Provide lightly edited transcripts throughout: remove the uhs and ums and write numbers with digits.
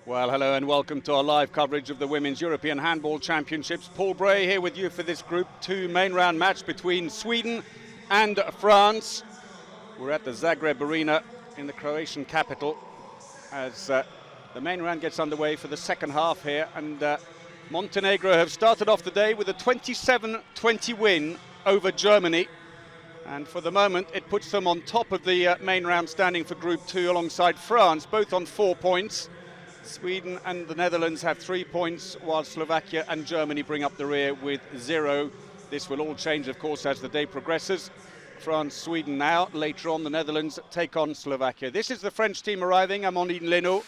Well, hello and welcome to our live coverage of the Women's European Handball Championships. Paul Bray here with you for this Group 2 main round match between Sweden and France. We're at the Zagreb Arena in the Croatian capital as the main round gets underway for the second half here. And Montenegro have started off the day with a 27-20 win over Germany. And for the moment, it puts them on top of the main round standing for Group 2 alongside France, both on 4 points. Sweden and the Netherlands have 3 points, while Slovakia and Germany bring up the rear with 0. This will all change, of course, as the day progresses. France, Sweden now. Later on, the Netherlands take on Slovakia. This is the French team arriving. Amandine Leno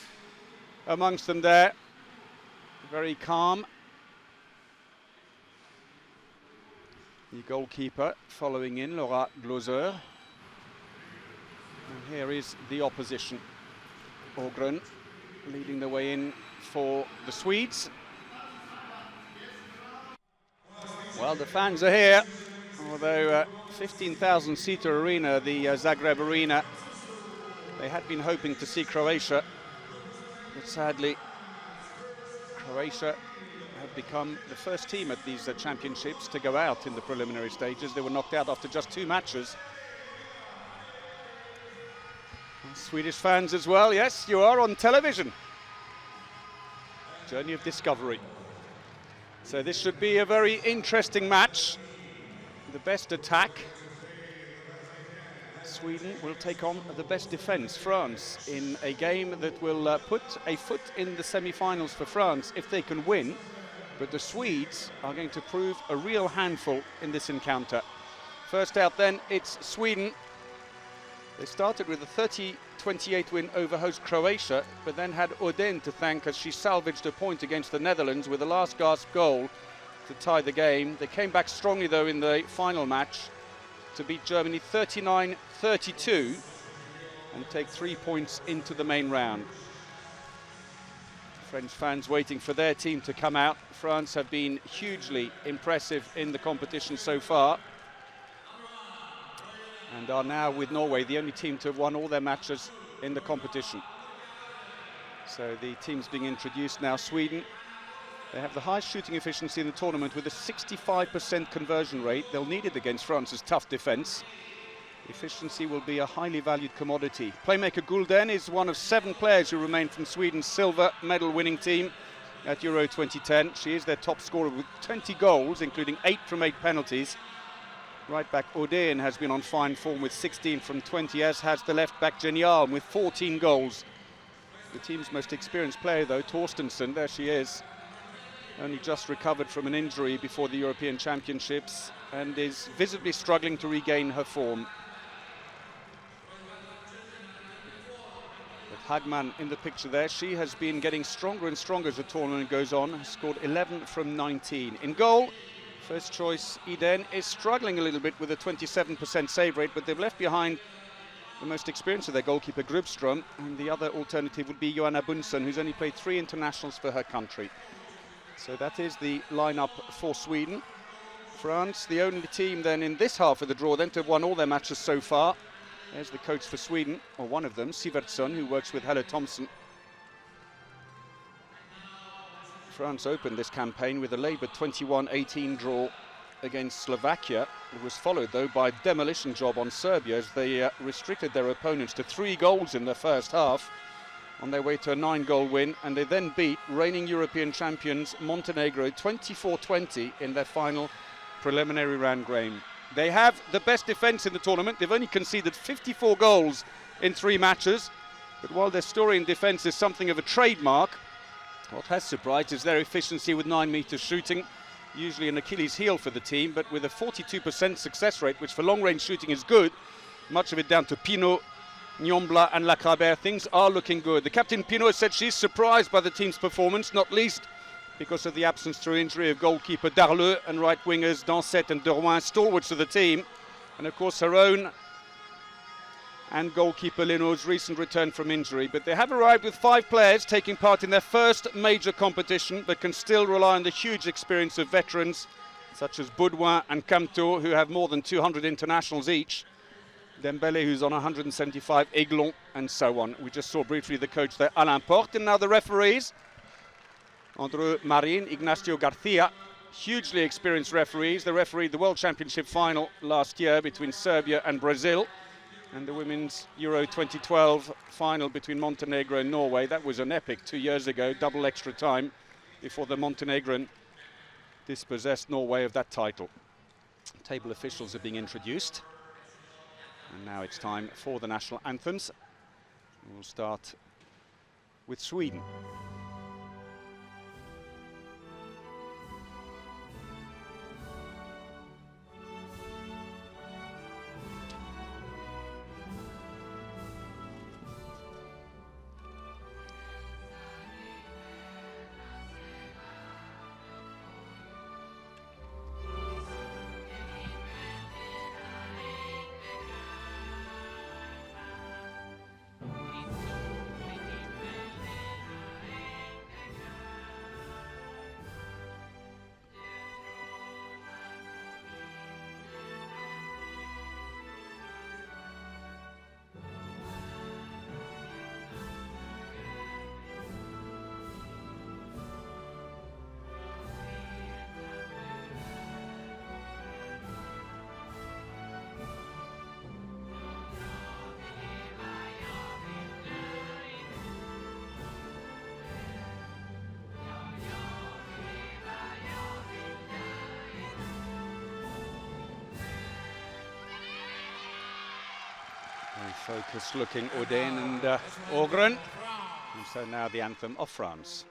amongst them there. Very calm. The goalkeeper following in, Laura Gloser. And here is the opposition. Ågren leading the way in for the Swedes. Well, the fans are here, although 15,000-seater arena, the Zagreb Arena. They had been hoping to see Croatia, but sadly, Croatia have become the first team at these championships to go out in the preliminary stages. They were knocked out after just 2 matches. Swedish fans as well, yes, you are on television. Journey of discovery. So this should be a very interesting match. The best attack. Sweden will take on the best defense, France, in a game that will put a foot in the semi-finals for France if they can win. But the Swedes are going to prove a real handful in this encounter. First out then, it's Sweden. They started with a 30-28 win over host Croatia, but then had Ådén to thank as she salvaged a point against the Netherlands with a last gasp goal to tie the game. They came back strongly though in the final match to beat Germany 39-32 and take 3 points into the main round. French fans waiting for their team to come out. France have been hugely impressive in the competition so far, and are now, with Norway, the only team to have won all their matches in the competition. So the teams being introduced now. Sweden, they have the highest shooting efficiency in the tournament with a 65% conversion rate. They'll need it against France's tough defense. Efficiency will be a highly valued commodity. Playmaker Gulden is one of 7 players who remain from Sweden's silver medal winning team at Euro 2010. She is their top scorer with 20 goals, including 8 from 8 penalties. Right back Ådén has been on fine form with 16 from 20, as has the left back Jenny Alm with 14 goals. The team's most experienced player though, Torstensson, there she is, only just recovered from an injury before the European Championships and is visibly struggling to regain her form. With Hagman in the picture there, she has been getting stronger and stronger as the tournament goes on, has scored 11 from 19. In goal, first choice Eden is struggling a little bit with a 27% save rate, but they've left behind the most experienced of their goalkeeper, Grubström, and the other alternative would be Johanna Bunsen, who's only played 3 internationals for her country. So that is the lineup for Sweden. France, the only team then in this half of the draw then to have won all their matches so far. There's the coach for Sweden, or one of them, Sivertsson, who works with Helle Thompson. France opened this campaign with a laboured 21-18 draw against Slovakia. It was followed though by a demolition job on Serbia as they restricted their opponents to 3 goals in the first half on their way to a 9-goal win, and they then beat reigning European champions Montenegro 24-20 in their final preliminary round game. They have the best defence in the tournament. They've only conceded 54 goals in 3 matches, but while their story in defence is something of a trademark, what has surprised is their efficiency with 9 metres shooting, usually an Achilles heel for the team, but with a 42% success rate, which for long-range shooting is good, much of it down to Pinot, Nyombla and Lacrabert. Things are looking good. The captain Pinot said she's surprised by the team's performance, not least because of the absence through injury of goalkeeper Darleux and right wingers Dansette and Derouin, stalwarts of the team, and of course her own and goalkeeper Leno's recent return from injury. But they have arrived with 5 players taking part in their first major competition, but can still rely on the huge experience of veterans such as Baudouin and Camteau, who have more than 200 internationals each. Dembele, who's on 175, Aiglon, and so on. We just saw briefly the coach there, Alain Porte, and now the referees. Andrew Marin, Ignacio Garcia, hugely experienced referees. They refereed the World Championship final last year between Serbia and Brazil, and the Women's Euro 2012 final between Montenegro and Norway. That was an epic 2 years ago, double extra time before the Montenegrin dispossessed Norway of that title. Table officials are being introduced. And now it's time for the national anthems. We'll start with Sweden. Very focused looking Oden and Ogren. And so now the anthem of France.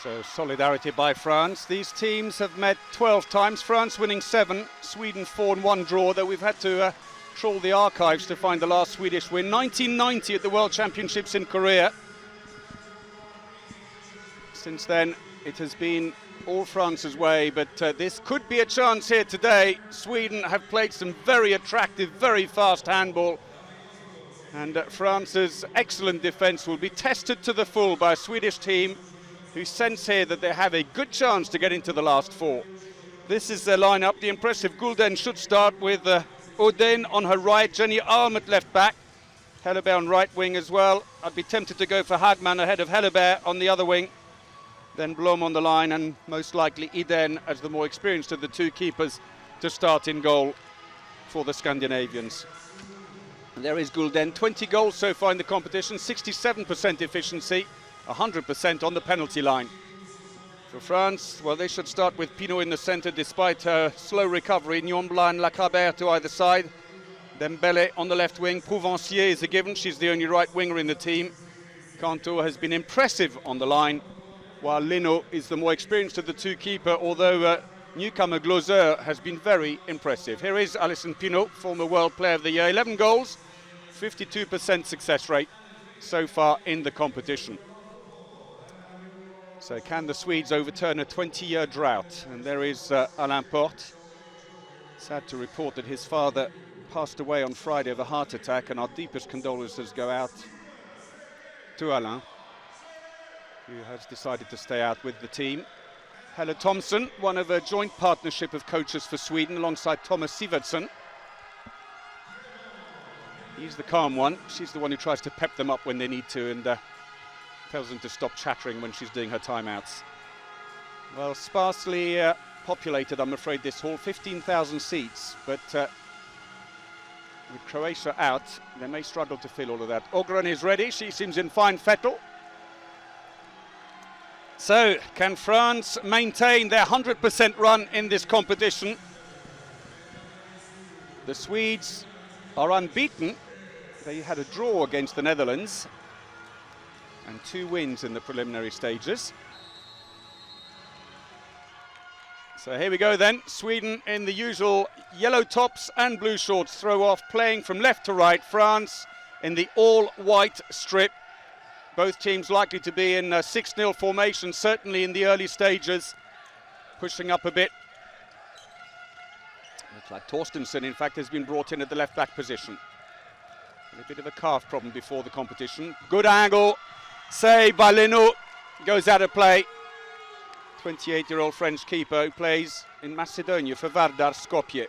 So solidarity by France. These teams have met 12 times, France winning 7, Sweden 4 and 1 draw, though we've had to trawl the archives to find the last Swedish win. 1990 at the World Championships in Korea. Since then it has been all France's way, but this could be a chance here today. Sweden have played some very attractive, very fast handball, and France's excellent defence will be tested to the full by a Swedish team who sense here that they have a good chance to get into the last 4. This is their lineup. The impressive Gulden should start with Oden on her right, Jenny Alm at left back, Helleberg on right wing as well. I'd be tempted to go for Hagman ahead of Helleberg on the other wing. Then Blom on the line, and most likely Iden as the more experienced of the two keepers to start in goal for the Scandinavians. And there is Gulden, 20 goals so far in the competition, 67% efficiency, 100% on the penalty line. For France, well, they should start with Pinot in the centre despite her slow recovery. Nyombla and Lacabert to either side. Dembele on the left wing. Prouvancier is a given. She's the only right winger in the team. Cantor has been impressive on the line, while Lino is the more experienced of the two keeper, although newcomer Gloseur has been very impressive. Here is Alison Pinot, former World Player of the Year. 11 goals, 52% success rate so far in the competition. So can the Swedes overturn a 20-year drought? And there is Alain Porte. Sad to report that his father passed away on Friday of a heart attack, and our deepest condolences go out to Alain, who has decided to stay out with the team. Helle Thompson, one of a joint partnership of coaches for Sweden alongside Thomas Sivertsen. He's the calm one. She's the one who tries to pep them up when they need to, and tells them to stop chattering when she's doing her timeouts. Well, sparsely populated, I'm afraid, this hall, 15,000 seats, but With Croatia out, they may struggle to fill all of that. Ogren is ready. She seems in fine fettle. So, can France maintain their 100% run in this competition? The Swedes are unbeaten. They had a draw against the Netherlands and 2 wins in the preliminary stages. So here we go then. Sweden in the usual yellow tops and blue shorts throw off, playing from left to right. France in the all-white strip. Both teams likely to be in a 6-0 formation, certainly in the early stages. Pushing up a bit. Looks like Torstensson, in fact, has been brought in at the left-back position. A bit of a calf problem before the competition. Good angle. Save by Lenu. Goes out of play. 28-year-old French keeper who plays in Macedonia for Vardar Skopje.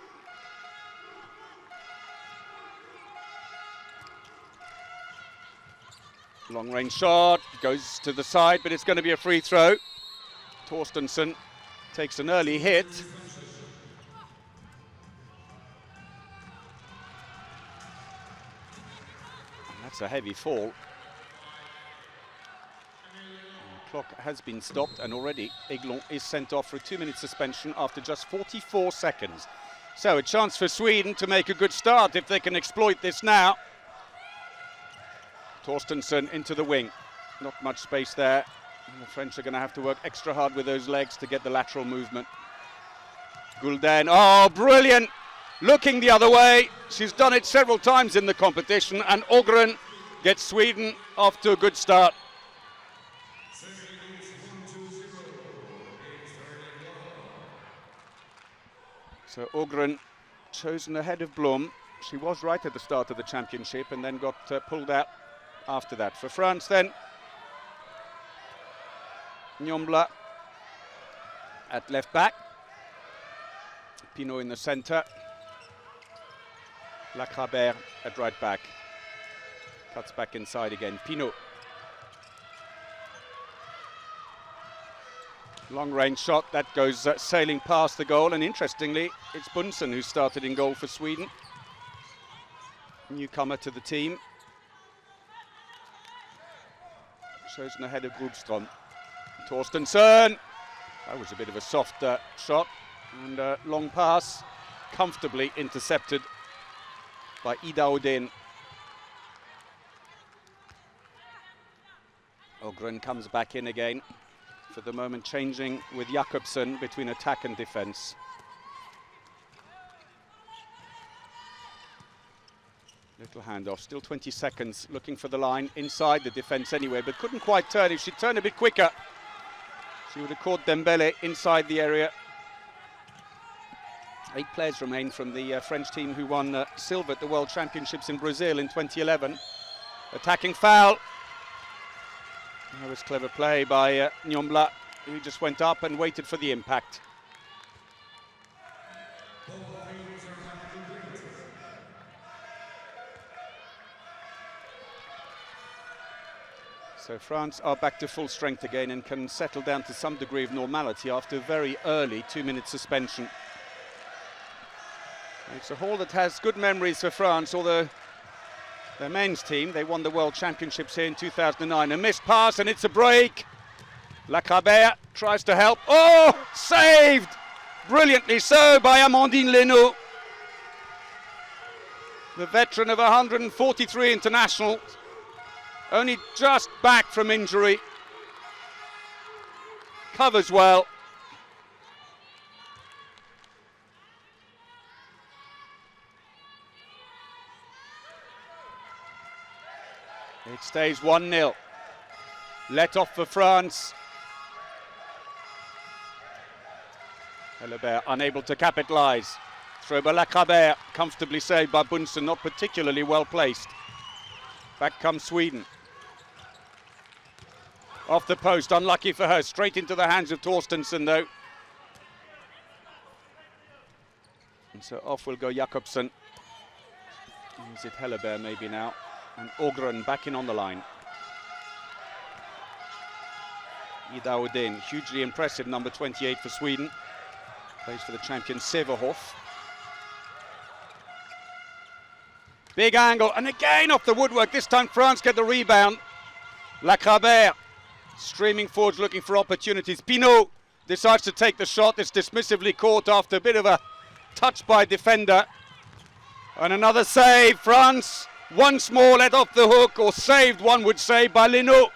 Long range shot, goes to the side, but it's going to be a free throw. Torstensson takes an early hit. And that's a heavy fall. Clock has been stopped, and already Aiglon is sent off for a 2-minute suspension after just 44 seconds. So a chance for Sweden to make a good start if they can exploit this now. Torstensson into the wing. Not much space there. And the French are going to have to work extra hard with those legs to get the lateral movement. Gulden, oh, brilliant! Looking the other way. She's done it several times in the competition, and Ogren gets Sweden off to a good start. So Ogren chosen ahead of Blom. She was right at the start of the championship and then got pulled out after that. For France then, Nyombla at left back. Pinot in the centre. Lacrabert at right back. Cuts back inside again. Pinot. Long range shot that goes sailing past the goal, and interestingly it's Bunsen who started in goal for Sweden, newcomer to the team, chosen ahead of Grubström. Torstensson, that was a bit of a soft shot, and a long pass comfortably intercepted by Ida Odin. Ogren comes back in again. For the moment, changing with Jakobsen between attack and defence. Little handoff, still 20 seconds, looking for the line, inside the defence anyway, but couldn't quite turn. If she'd turned a bit quicker, she would have caught Dembele inside the area. 8 players remain from the French team who won silver at the World Championships in Brazil in 2011. Attacking foul. That was clever play by Nyombla, who just went up and waited for the impact. So France are back to full strength again and can settle down to some degree of normality after a very early 2-minute suspension. It's a hall that has good memories for France, although their men's team, they won the World Championships here in 2009. A missed pass, and it's a break. Lacrabert tries to help. Oh, saved! Brilliantly so by Amandine Lenu. The veteran of 143 internationals, only just back from injury. Covers well. It stays 1-0. Let off for France. Helebert unable to capitalise. Throw by Lacrabert, comfortably saved by Bunsen, not particularly well placed. Back comes Sweden. Off the post, unlucky for her, straight into the hands of Torstensson though. And so off will go Jakobsen. Is it Helebert maybe now? And Ogren back in on the line. Ida Odin, hugely impressive, number 28 for Sweden. Plays for the champion Severhof. Big angle, and again off the woodwork. This time France get the rebound. Lacrabert streaming forwards looking for opportunities. Pinot decides to take the shot. It's dismissively caught after a bit of a touch by defender. And another save. France once more let off the hook, or saved, one would say, by Leno.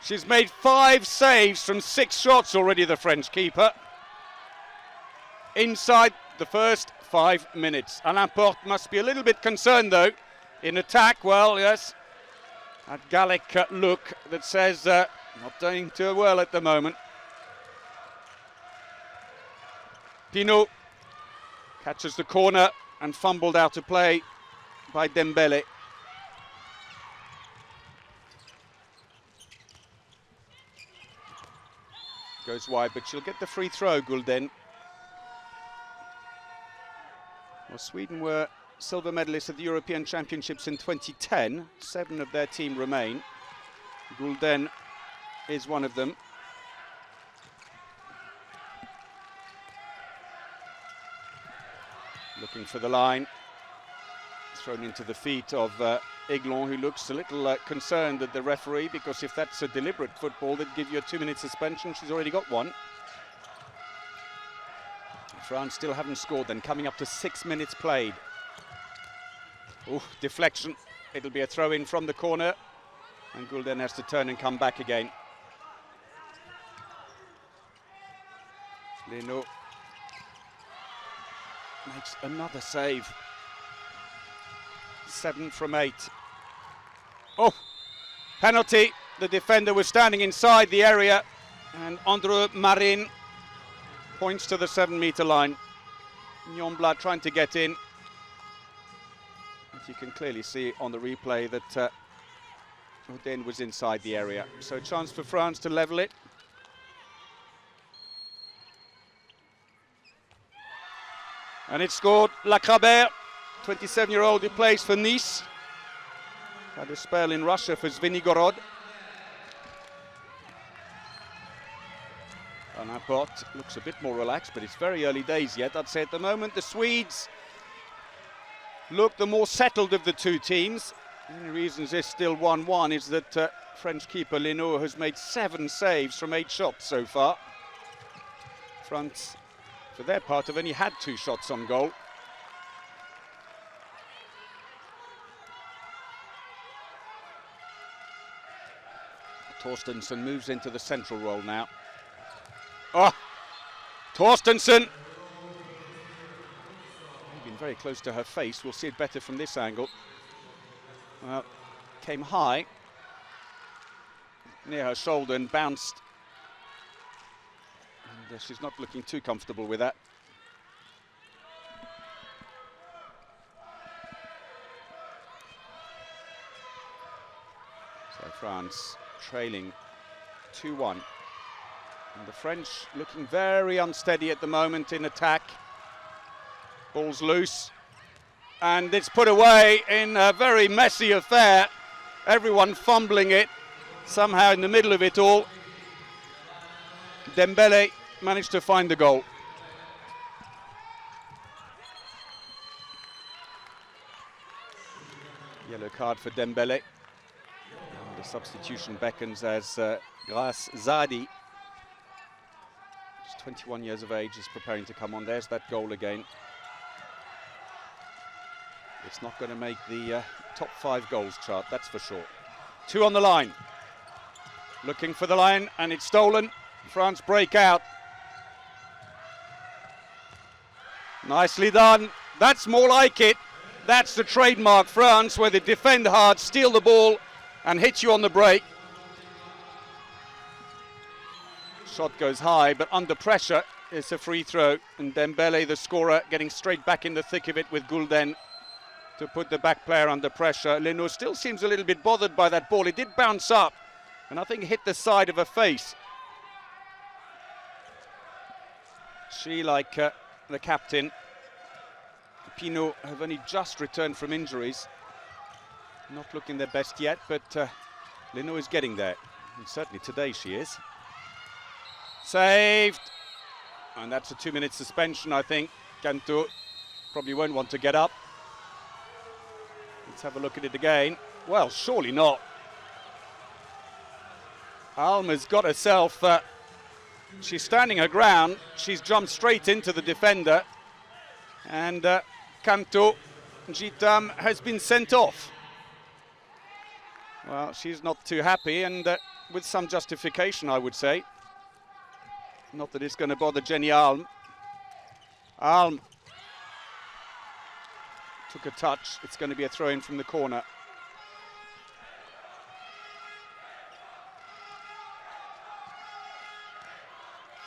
She's made 5 saves from 6 shots already, the French keeper. Inside the first 5 minutes. Alain Porte must be a little bit concerned, though. In attack, well, yes, that Gallic look that says not doing too well at the moment. Pinot catches the corner and fumbled out of play by Dembele. Goes wide, but she'll get the free throw, Gulden. Well, Sweden were silver medalists at the European Championships in 2010. 7 of their team remain. Gulden is one of them. Looking for the line. Thrown into the feet of Aiglon, who looks a little concerned at the referee, because if that's a deliberate football, they'd give you a 2-minute suspension. She's already got one. France still haven't scored then, coming up to 6 minutes played. Ooh, deflection. It'll be a throw-in from the corner, and Gulden has to turn and come back again. Leno makes another save. 7 from 8. Oh, penalty. The defender was standing inside the area, and Andrew Marin points to the 7-meter line. Nyombla trying to get in. But you can clearly see on the replay that Oden was inside the area. So a chance for France to level it. And it's scored. Lacrabert, 27-year-old who plays for Nice. Had a spell in Russia for Zvenigorod. Alain Porte looks a bit more relaxed, but it's very early days yet. I'd say at the moment the Swedes look the more settled of the two teams. The only reasons it's still 1-1 is that French keeper Leno has made 7 saves from 8 shots so far. France, for their part, have only had 2 shots on goal. Torstensson moves into the central role now. Oh, Torstensson! Been very close to her face. We'll see it better from this angle. Came high near her shoulder and bounced. And she's not looking too comfortable with that. So France trailing 2-1. And the French looking very unsteady at the moment in attack. Ball's loose. And it's put away in a very messy affair. Everyone fumbling it somehow in the middle of it all. Dembele managed to find the goal. Yellow card for Dembele. And the substitution beckons as Grace Zadi, 21 years of age, is preparing to come on. There's that goal again. It's not going to make the top 5 goals chart, that's for sure. 2 on the line. Looking for the line, and it's stolen. France break out. Nicely done. That's more like it. That's the trademark France, where they defend hard, steal the ball, and hit you on the break. Shot goes high, but under pressure, it's a free throw. And Dembele, the scorer, getting straight back in the thick of it with Gulden to put the back player under pressure. Leno still seems a little bit bothered by that ball. It did bounce up, and I think hit the side of her face. She, like the captain, Pinot, have only just returned from injuries. Not looking their best yet, but Leno is getting there. And certainly today she is. Saved. And that's a 2-minute suspension, I think. Cantu probably won't want to get up. Let's have a look at it again. Well, surely not. Alma's got herself, she's standing her ground, she's jumped straight into the defender, and Kanto Jitam has been sent off. Well, she's not too happy, and with some justification, I would say. Not that it's going to bother Jenny Alm. Alm took a touch. It's going to be a throw-in from the corner.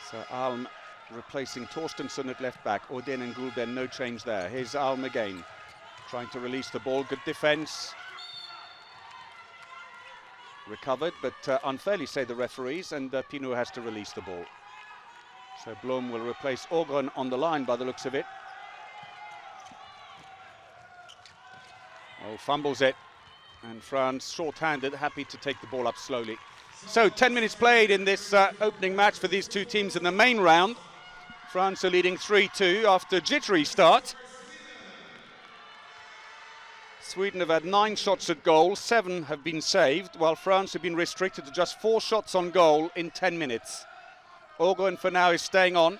So Alm replacing Torstensson at left back. Odin and Gulben, no change there. Here's Alm again, trying to release the ball. Good defence. Recovered, but unfairly say the referees, and Pinot has to release the ball. So Blom will replace Ogren on the line by the looks of it. Oh, fumbles it. And France, short-handed, happy to take the ball up slowly. So 10 minutes played in this opening match for these two teams in the main round. France are leading 3-2 after a jittery start. Sweden have had 9 shots at goal, 7 have been saved, while France have been restricted to just 4 shots on goal in 10 minutes. Ogren for now is staying on,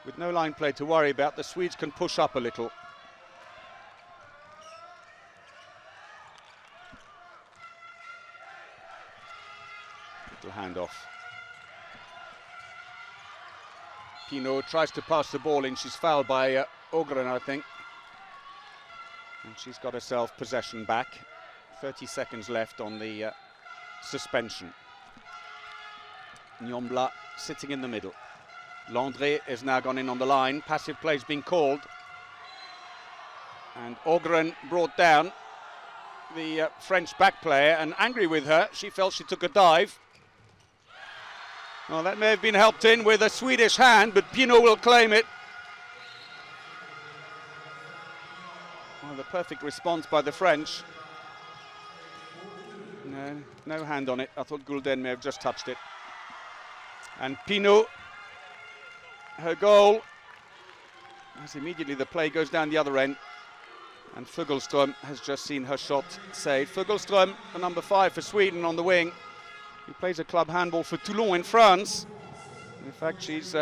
with no line play to worry about. The Swedes can push up a little. Little handoff. Pinot tries to pass the ball in. She's fouled by Ogren, I think. And she's got herself possession back. 30 seconds left on the suspension. Nyombla sitting in the middle. Landré has now gone in on the line. Passive play's been called. And Ogren brought down the French back player, and angry with her, she felt she took a dive. Well, that may have been helped in with a Swedish hand, but Pinot will claim it. Well, the perfect response by the French. No hand on it. I thought Gulden may have just touched it. And Pinot, her goal, as immediately the play goes down the other end. And Fugelström has just seen her shot saved. Fugelström, the number 5 for Sweden on the wing. He plays a club handball for Toulon in France. In fact, she's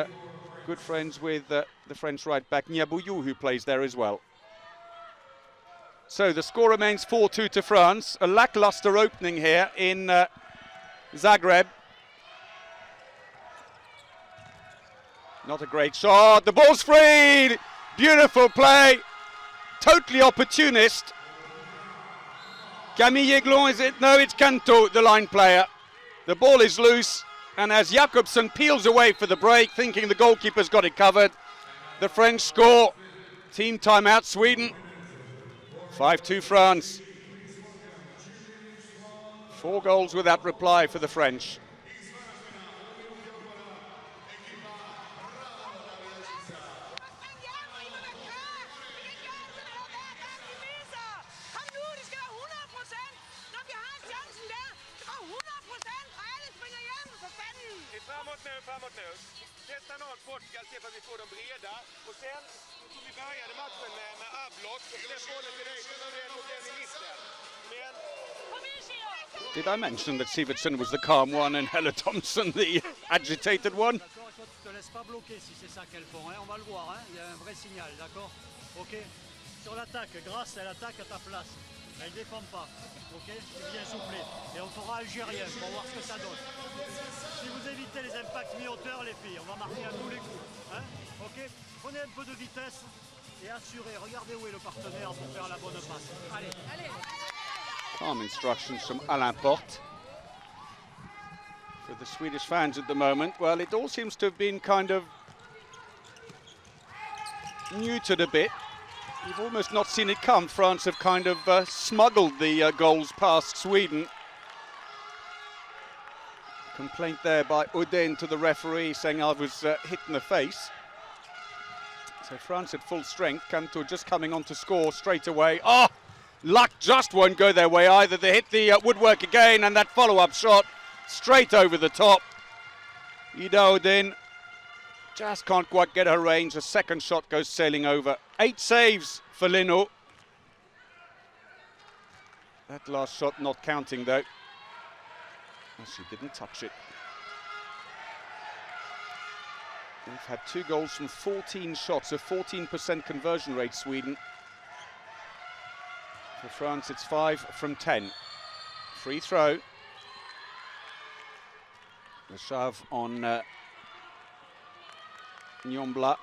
good friends with the French right back Niabouyou, who plays there as well. So the score remains 4-2 to France. A lackluster opening here in Zagreb. Not a great shot. The ball's free. Beautiful play. Totally opportunist. Camille Aiglon, is it? No, it's Kanto, the line player. The ball is loose, and as Jakobsen peels away for the break, thinking the goalkeeper's got it covered, the French score. Team timeout, Sweden. 5-2 France. 4 goals without reply for the French. Framåt nu. Testa någon Portugal, se för vi får dem breda. Och sen vi började matchen med avblott. Och sen bollen till dig, så är det i mitten. Men... Did I mention that Sivertsen was the calm one and Helle Thompson the agitated one? D'accord, toi tu te laisses pas bloquer si c'est ça qu'elles font, hein. On va le voir, hein. Il y a un vrai signal, d'accord? Ok. Sur l'attaque, Grasse, elle attaque à ta place. Elle ne défend pas, ok? C'est bien soufflé. Et on fera algérien pour voir ce que ça donne. Si vous évitez les impacts mi-hauteur, les filles, on va marquer à tous les coups. Hein? Ok? Prenez un peu de vitesse et assurez. Regardez où est le partenaire pour faire la bonne passe. Allez, allez! Calm instructions from Alain Porte. For the Swedish fans at the moment, well, it all seems to have been kind of neutered a bit. You've almost not seen it come. France have kind of smuggled the goals past Sweden. Complaint there by Odin to the referee, saying I was hit in the face. So France at full strength. Kanto just coming on to score straight away. Oh, luck just won't go their way either. They hit the woodwork again, and that follow-up shot straight over the top. Ida Odin just can't quite get her range. The second shot goes sailing over. 8 saves for Lino. That last shot not counting though. She didn't touch it. They've had 2 goals from 14 shots, a 14% conversion rate, Sweden. For France, it's 5 from 10. Free throw. The shove on Nyombla.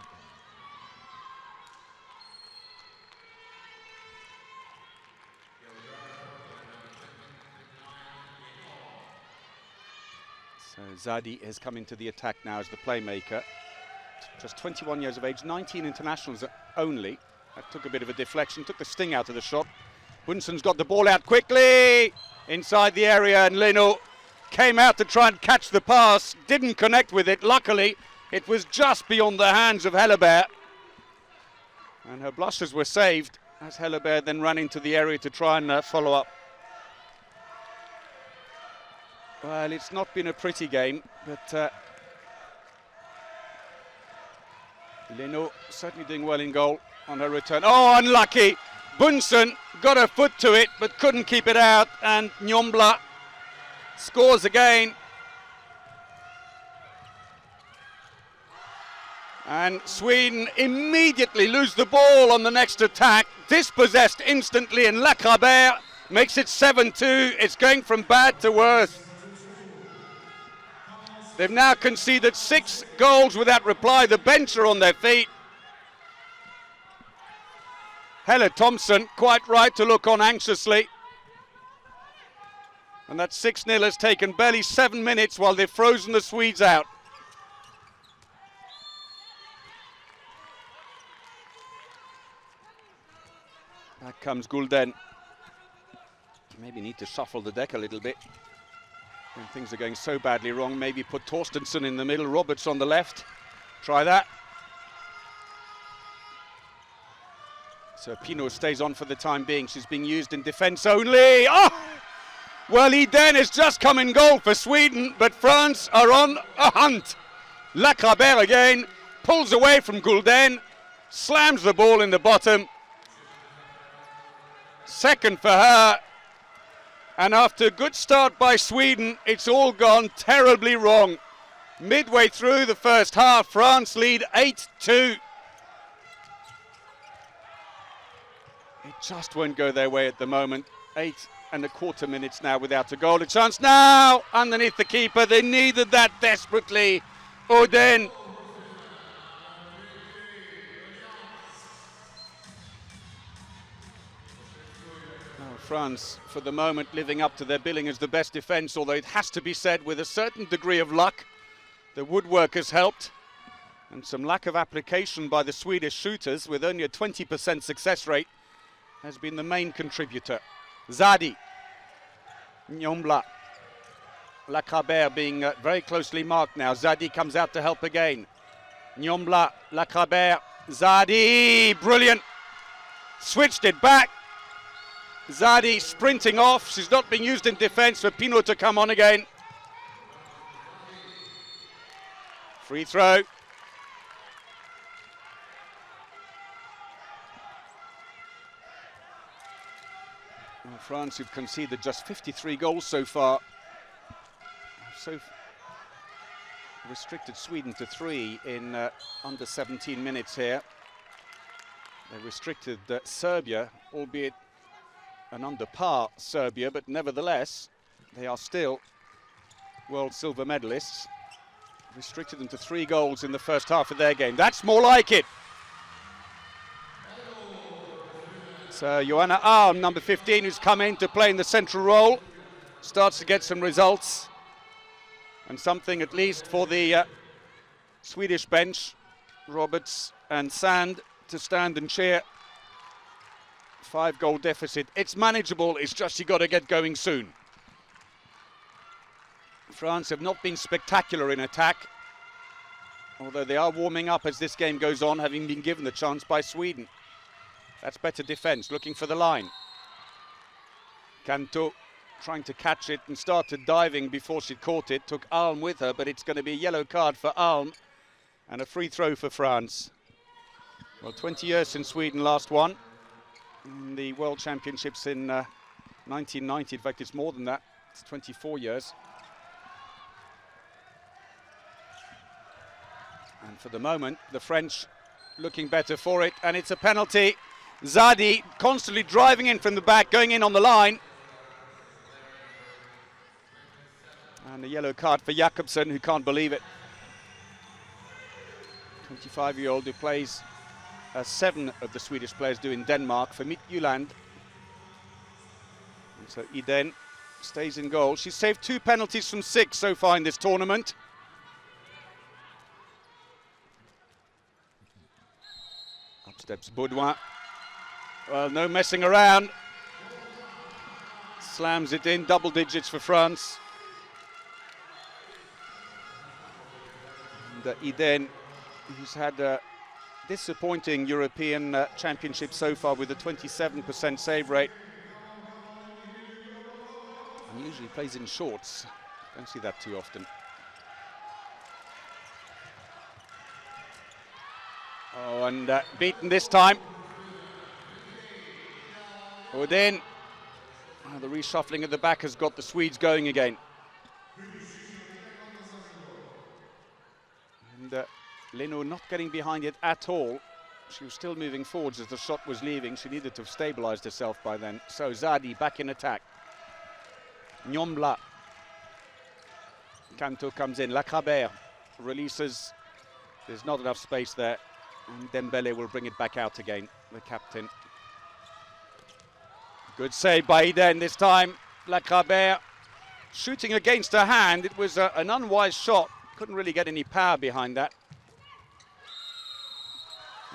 So Zadi has come into the attack now as the playmaker. Just 21 years of age, 19 internationals only. That took a bit of a deflection, took the sting out of the shot. Bunsen's got the ball out quickly inside the area, and Leno came out to try and catch the pass, didn't connect with it. Luckily, it was just beyond the hands of Hellebert. And her blushes were saved as Hellebert then ran into the area to try and follow up. Well, it's not been a pretty game, but Leno certainly doing well in goal on her return. Oh, unlucky! Bunsen got her foot to it, but couldn't keep it out, and Nyombla scores again. And Sweden immediately lose the ball on the next attack, dispossessed instantly, and Lacrabert makes it 7-2. It's going from bad to worse. They've now conceded 6 goals without reply. The bench are on their feet. Helle Thompson quite right to look on anxiously. And that 6-0 has taken barely 7 minutes while they've frozen the Swedes out. Back comes Gulden. Maybe need to shuffle the deck a little bit. When things are going so badly wrong, maybe put Torstensson in the middle, Roberts on the left. Try that. So Pino stays on for the time being. She's being used in defence only. Oh! Well, Eden has just come in goal for Sweden, but France are on a hunt. Lacrabert again, pulls away from Gulden, slams the ball in the bottom. Second for her. And after a good start by Sweden, it's all gone terribly wrong. Midway through the first half, France lead 8-2. It just won't go their way at the moment. 8.25 minutes now without a goal. A chance now underneath the keeper. They needed that desperately. Oden. France, for the moment, living up to their billing as the best defence, although it has to be said with a certain degree of luck. The woodwork has helped, and some lack of application by the Swedish shooters, with only a 20% success rate, has been the main contributor. Zadi, Nyombla, Lacrabert being very closely marked now. Zadi comes out to help again. Nyombla, Lacrabert, Zadi, brilliant. Switched it back. Zadi sprinting off. She's not being used in defence for Pino to come on again. Free throw. Well, France, who've conceded just 53 goals so far, so restricted Sweden to 3 in under 17 minutes here. They restricted Serbia, albeit an under par Serbia, but nevertheless, they are still world silver medalists. Restricted them to 3 goals in the first half of their game. That's more like it. So Joanna Alm, number 15, who's come in to play in the central role, starts to get some results. And something at least for the Swedish bench, Roberts and Sand, to stand and cheer. 5-goal deficit. It's manageable, it's just you got to get going soon. France have not been spectacular in attack, although they are warming up as this game goes on, having been given the chance by Sweden. That's better defence, looking for the line. Canto trying to catch it and started diving before she caught it. Took Alm with her, but it's going to be a yellow card for Alm and a free throw for France. Well, 20 years since Sweden last won in the World Championships in 1990, in fact it's more than that, it's 24 years. And for the moment, the French looking better for it, and it's a penalty. Zadi constantly driving in from the back, going in on the line. And a yellow card for Jakobsen, who can't believe it. 25-year-old who plays, as 7 of the Swedish players do in Denmark, for Midtjylland. And so Iden stays in goal. She's saved 2 penalties from 6 so far in this tournament. Up steps Baudouin. Well, no messing around. Slams it in, double digits for France. And Iden, who's had a disappointing European Championship so far with a 27% save rate. And usually plays in shorts. Don't see that too often. Oh, and beaten this time. Odin. The reshuffling at the back has got the Swedes going again. And Leno not getting behind it at all. She was still moving forwards as the shot was leaving. She needed to have stabilized herself by then. So Zadi back in attack. Nyombla. Canto comes in. Lacrabert releases. There's not enough space there. And Dembele will bring it back out again, the captain. Good save by Iden this time. Lacrabert shooting against her hand. It was an unwise shot. Couldn't really get any power behind that.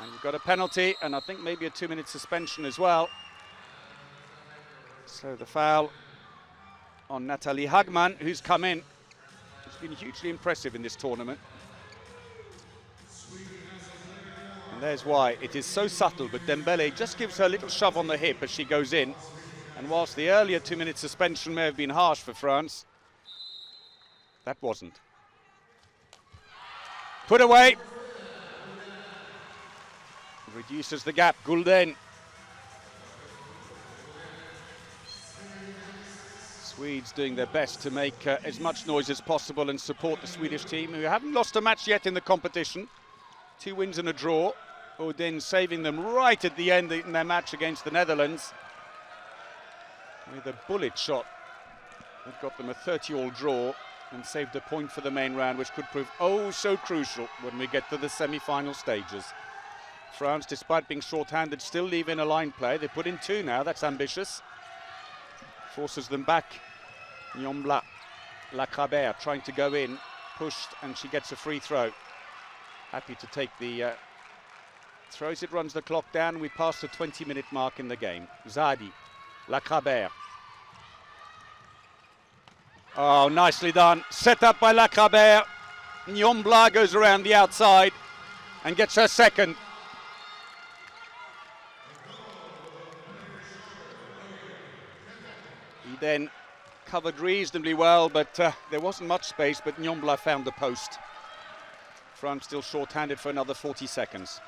And we've got a penalty, and I think maybe a 2-minute suspension as well. So the foul on Nathalie Hagman, who's come in. She's been hugely impressive in this tournament. And there's why. It is so subtle, but Dembele just gives her a little shove on the hip as she goes in. And whilst the earlier 2-minute suspension may have been harsh for France, that wasn't. Put away. Reduces the gap, Gulden. Swedes doing their best to make as much noise as possible and support the Swedish team, who haven't lost a match yet in the competition. 2 wins and a draw. Odin saving them right at the end in their match against the Netherlands with a bullet shot. They've got them a 30-all draw and saved a point for the main round, which could prove oh so crucial when we get to the semi-final stages. France, despite being short-handed, still leave in a line play. They put in 2 now, that's ambitious. Forces them back. Nyombla, Lacrabert trying to go in, pushed, and she gets a free throw. Happy to take the throws. It runs the clock down. We pass the 20-minute mark in the game. Zadi, Lacrabert. Oh, nicely done. Set up by Lacrabert. Nyombla goes around the outside and gets her second. He then covered reasonably well, but there wasn't much space, but Nyombla found the post. France still short-handed for another 40 seconds.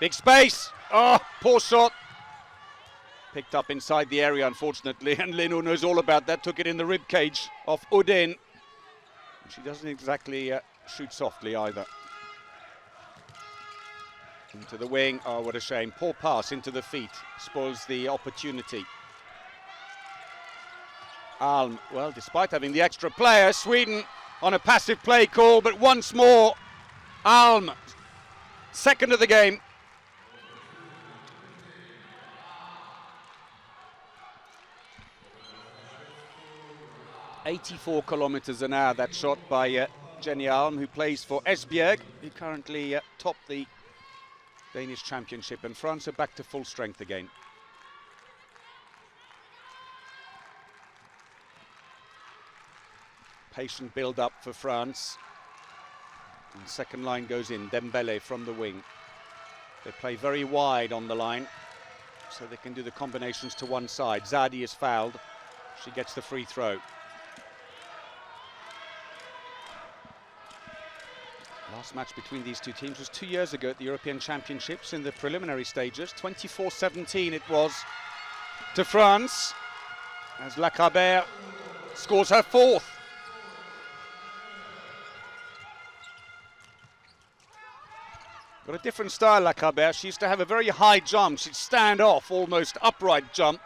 Big space. Oh, poor shot. Picked up inside the area, unfortunately, and Leno knows all about that. Took it in the rib cage of Odin. She doesn't exactly shoot softly either. Into the wing. Oh, what a shame. Poor pass into the feet. Spoils the opportunity. Alm, well, despite having the extra player, Sweden on a passive play call, but once more, Alm, second of the game. .84 kilometers an hour, that shot by Jenny Alm, who plays for Esbjerg, who currently top the Danish championship, and France are back to full strength again. Patient build-up for France. And second line goes in, Dembele from the wing. They play very wide on the line, so they can do the combinations to one side. Zadi is fouled. She gets the free throw. Last match between these two teams was 2 years ago at the European Championships in the preliminary stages. 24-17 it was to France as Lacabert scores her fourth. Got a different style, Lacabert. She used to have a very high jump. She'd stand off, almost upright jump.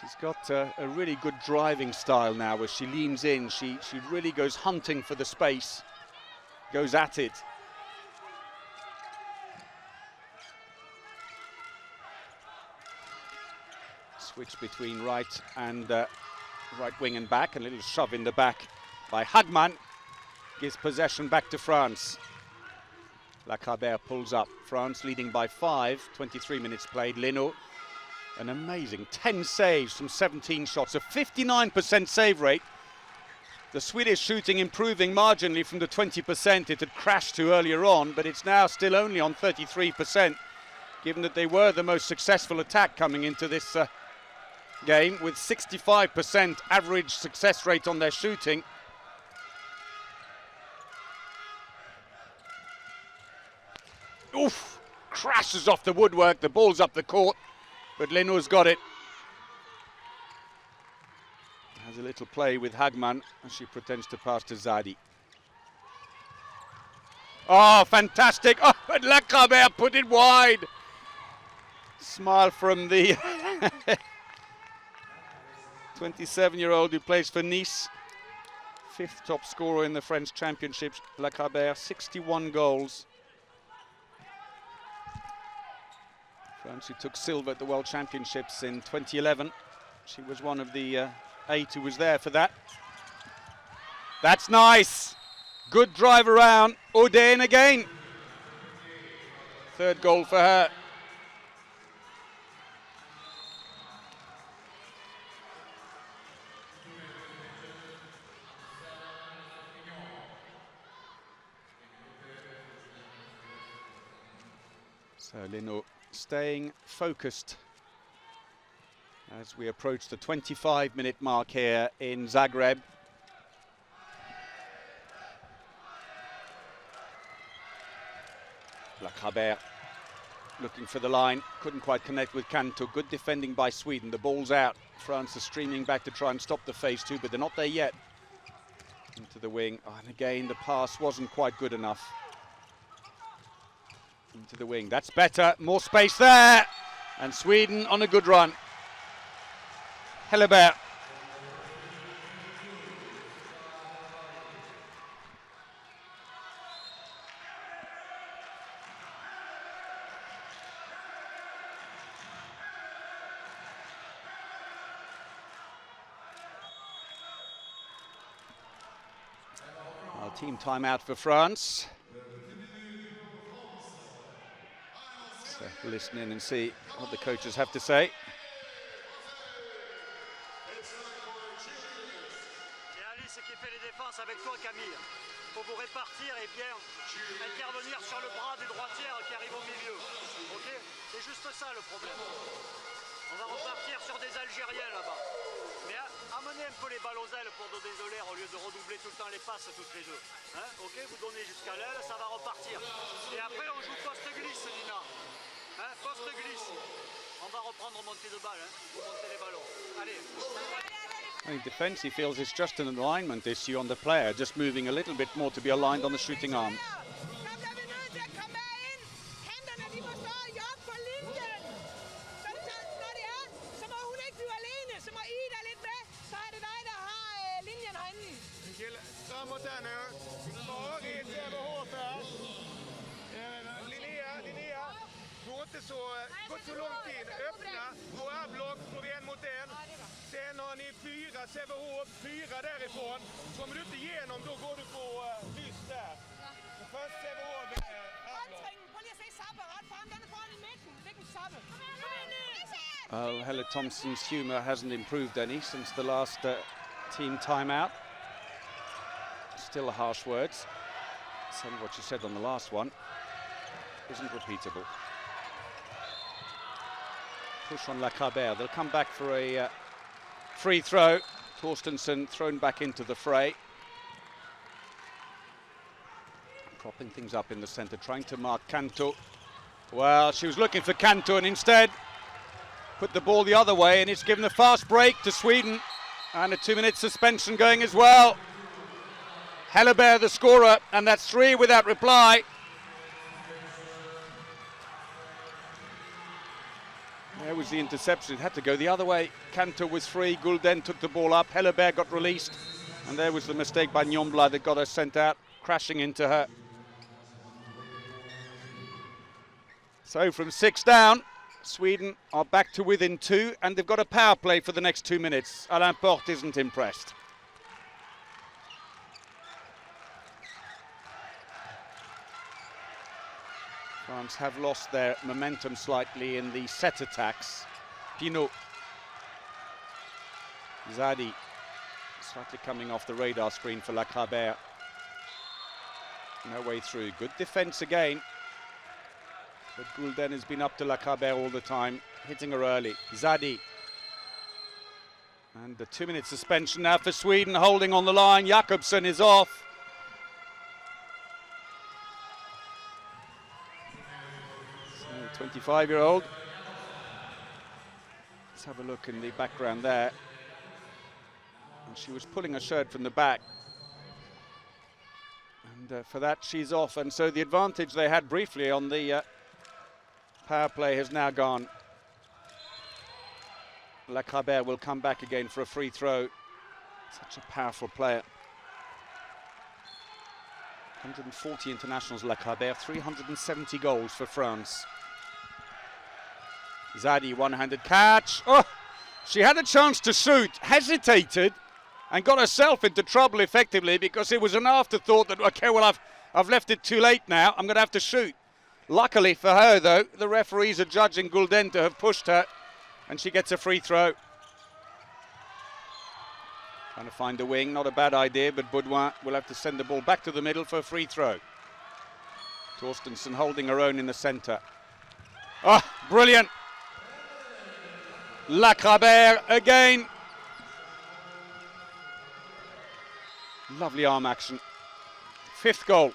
She's got a really good driving style now where she leans in. She really goes hunting for the space, goes at it. Switch between right and right wing and back. A little shove in the back by Hagman. Gives possession back to France. Lacabert pulls up. France leading by 5. 23 minutes played. Leno, an amazing 10 saves from 17 shots. A 59% save rate. The Swedish shooting improving marginally from the 20% it had crashed to earlier on, but it's now still only on 33%, given that they were the most successful attack coming into this game, with 65% average success rate on their shooting. Oof! Crashes off the woodwork, the ball's up the court, but Leno's got it. Has a little play with Hagman as she pretends to pass to Zadi. Oh, fantastic! Oh, but Lacabert put it wide! Smile from the 27-year-old who plays for Nice. 5th top scorer in the French Championships, Lacabert, 61 goals. France who took silver at the World Championships in 2011. She was one of the 8 who was there for that. That's nice. Good drive around. Oden again. 3rd goal for her. So Leno staying focused as we approach the 25-minute mark here in Zagreb. Lacabert looking for the line, couldn't quite connect with Canto. Good defending by Sweden. The ball's out. France is streaming back to try and stop the phase 2, but they're not there yet. Into the wing, oh, and again the pass wasn't quite good enough. Into the wing, that's better, more space there, and Sweden on a good run. Hellebert. Our team timeout for France. Listen in and see what the coaches have to say. C'est Alice qui fait les défenses avec toi, Camille. Faut vous répartir et bien intervenir sur le bras des droitières qui arrivent au milieu. Ok? C'est juste ça le problème. On va repartir sur des Algériens là-bas. Mais amenez un peu les balles aux ailes pour donner de l'air au lieu de redoubler tout le temps les passes toutes les deux. Hein? Ok? Vous donnez jusqu'à l'aile, ça va repartir. Et après on joue poste-glisse, Nina. Hein, poste-glisse. On va reprendre montée de balle, hein. Vous montez les ballons. Allez. In defence, he feels it's just an alignment issue on the player, just moving a little bit more to be aligned on the shooting arm. Gått så långt in, öppna, gå avlopp, går en mot en. Sen har ni 4, Sävehof, 4 därifrån. Kommer du inte igenom, då går du på kryss där. Så först Sävehof, Well, Helle Thompson's humour hasn't improved any since the last team timeout. Still harsh words. Some of what she said on the last one isn't repeatable. Push on Lacabert. They'll come back for a free throw. Torstensson thrown back into the fray. Propping things up in the centre, trying to mark Canto. Well, she was looking for Canto and instead put the ball the other way, and it's given a fast break to Sweden and a 2-minute suspension going as well. Helleberg the scorer, and that's 3 without reply. There was the interception. It had to go the other way. Canto was free, Gulden took the ball up, Helleberg got released, and there was the mistake by Nyombla that got her sent out, crashing into her. So from 6 down, Sweden are back to within 2, and they've got a power play for the next 2 minutes. Alain Porte isn't impressed. France have lost their momentum slightly in the set attacks. Pinot, Zadi, slightly coming off the radar screen for Lacrabert. No way through. Good defense again. But Gulden has been up to Lacrabert all the time, hitting her early. Zadi. And the 2-minute suspension now for Sweden, holding on the line. Jakobsen is off. So, 25-year-old. Let's have a look in the background there. And she was pulling her shirt from the back. And for that, she's off. And so the advantage they had briefly on the power play has now gone. Lacrabert will come back again for a free throw. Such a powerful player. 140 internationals, Lacrabert, 370 goals for France. Zadi, one-handed catch. Oh, she had a chance to shoot, hesitated, and got herself into trouble effectively because it was an afterthought that, okay, well, I've left it too late now. I'm going to have to shoot. Luckily for her, though, the referees are judging Gulden to have pushed her, and she gets a free throw. Trying to find a wing, not a bad idea, but Baudouin will have to send the ball back to the middle for a free throw. Torstensen holding her own in the centre. Oh, brilliant! Lacrabert again. Lovely arm action. 5th goal.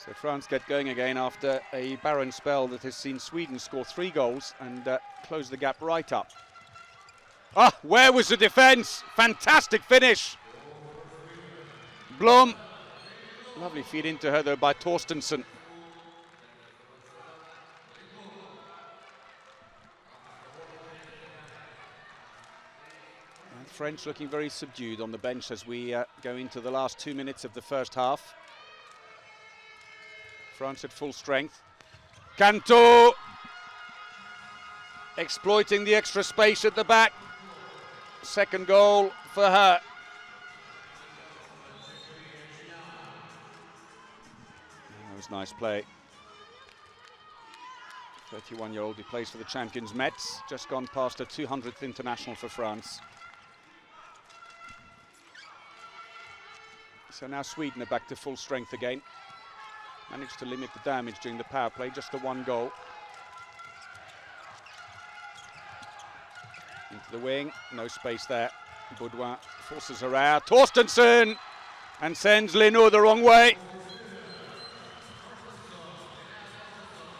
So France get going again after a barren spell that has seen Sweden score 3 goals and close the gap right up. Ah, where was the defence? Fantastic finish. Blom. Lovely feed into her though by Torstensen. And French looking very subdued on the bench as we go into the last 2 minutes of the first half. France at full strength. Canto exploiting the extra space at the back. 2nd goal for her. That was nice play. 31-year-old who plays for the champions Metz, just gone past her 200th international for France. So now Sweden are back to full strength again. Managed to limit the damage during the power play, just the 1 goal. Into the wing, no space there. Baudouin forces her out. Torstensen! And sends Leno the wrong way.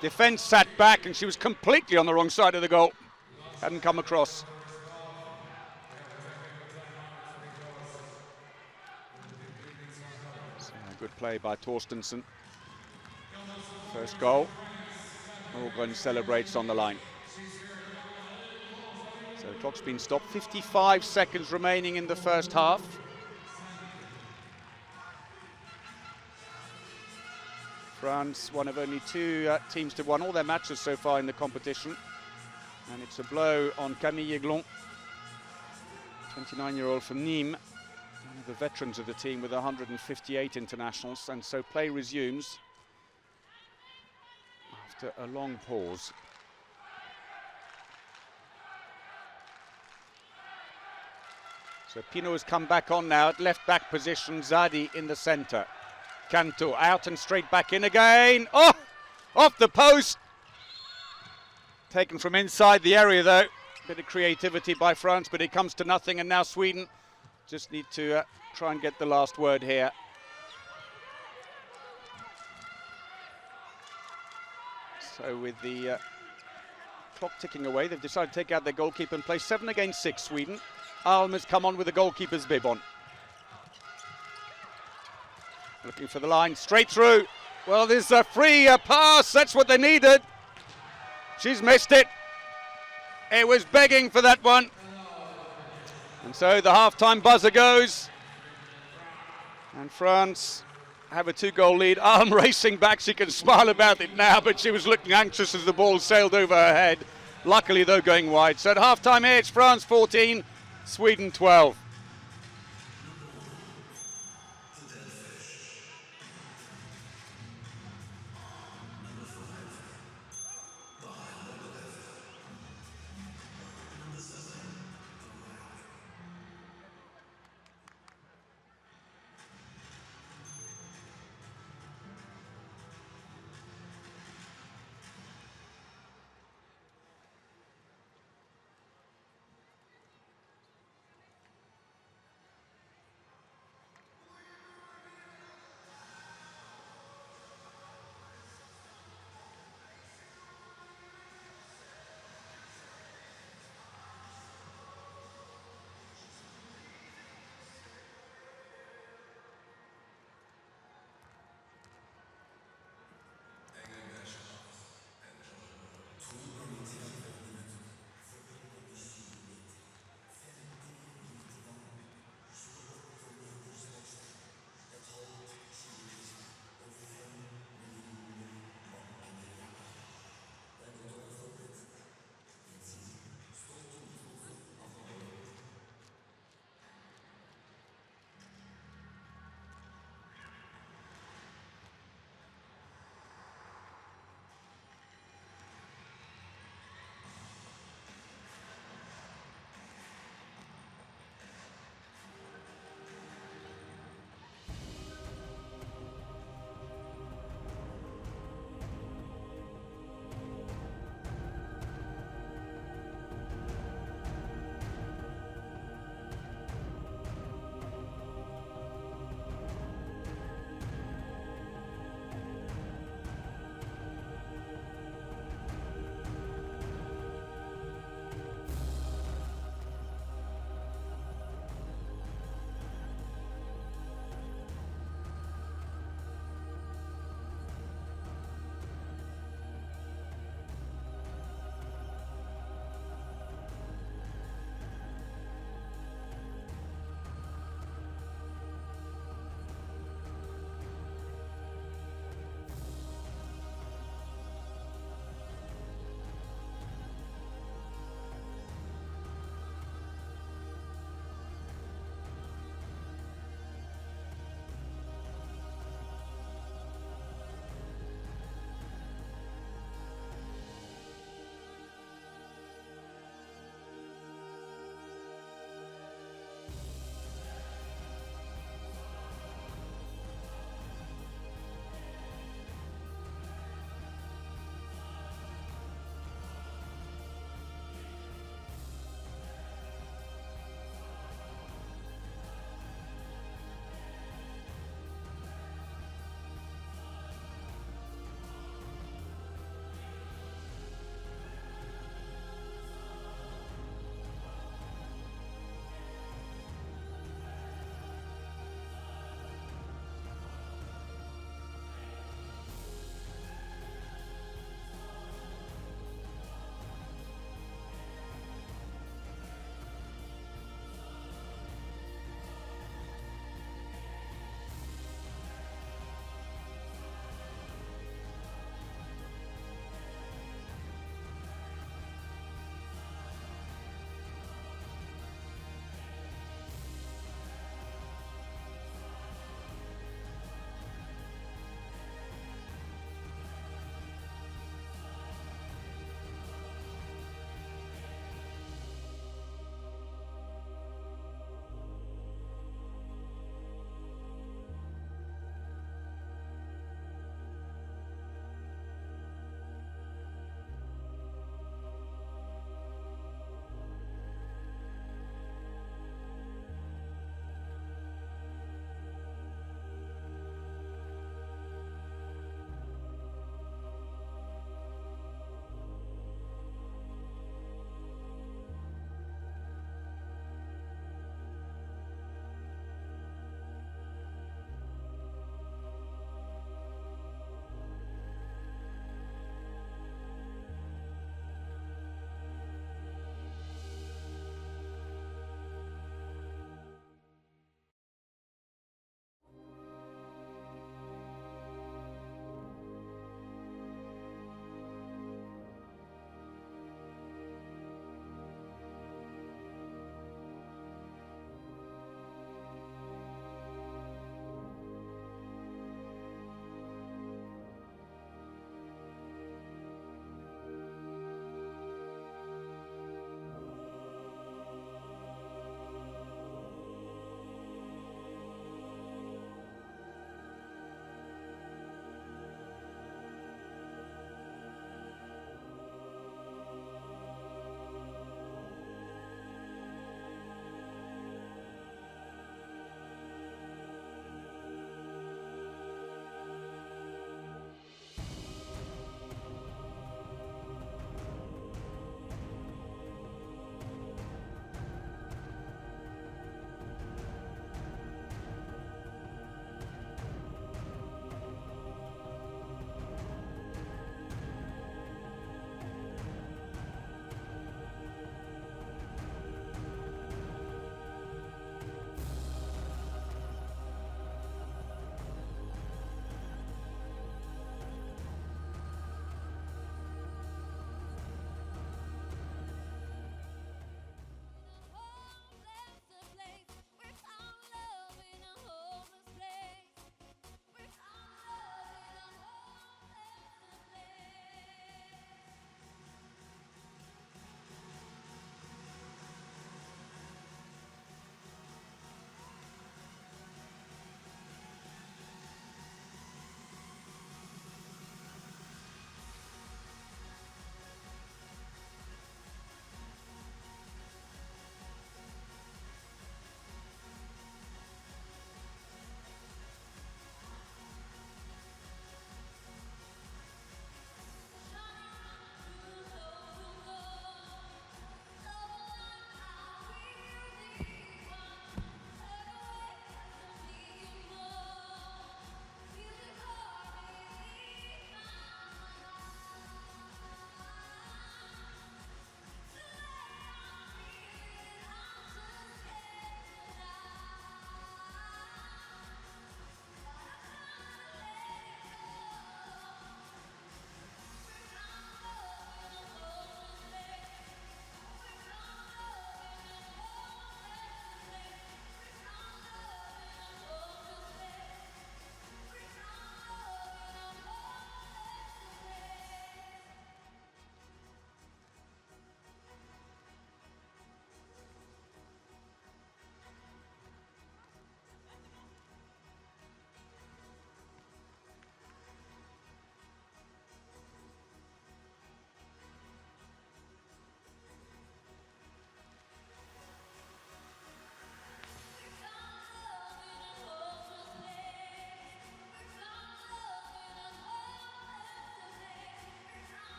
Defence sat back and she was completely on the wrong side of the goal. Hadn't come across. So, good play by Torstensen. 1st goal. Morgan celebrates on the line. So the clock's been stopped. 55 seconds remaining in the first half. France, one of only 2 teams to have won all their matches so far in the competition. And it's a blow on Camille Aiglon, 29-year-old from Nîmes, one of the veterans of the team with 158 internationals. And so play resumes after a long pause. So Pinot has come back on now at left back position, Zadi in the centre. Canto out and straight back in again. Oh, off the post. Taken from inside the area though. Bit of creativity by France, but it comes to nothing, and now Sweden just need to try and get the last word here. So with the clock ticking away, they've decided to take out their goalkeeper and play 7 against 6, Sweden. Alm has come on with the goalkeeper's bib on. Looking for the line, straight through. Well, there's a free pass, that's what they needed. She's missed it. It was begging for that one. And so the half-time buzzer goes. And France have a 2-goal lead. Alm racing back, she can smile about it now, but she was looking anxious as the ball sailed over her head. Luckily, though, going wide. So at half-time here, it's France 14, Sweden 12.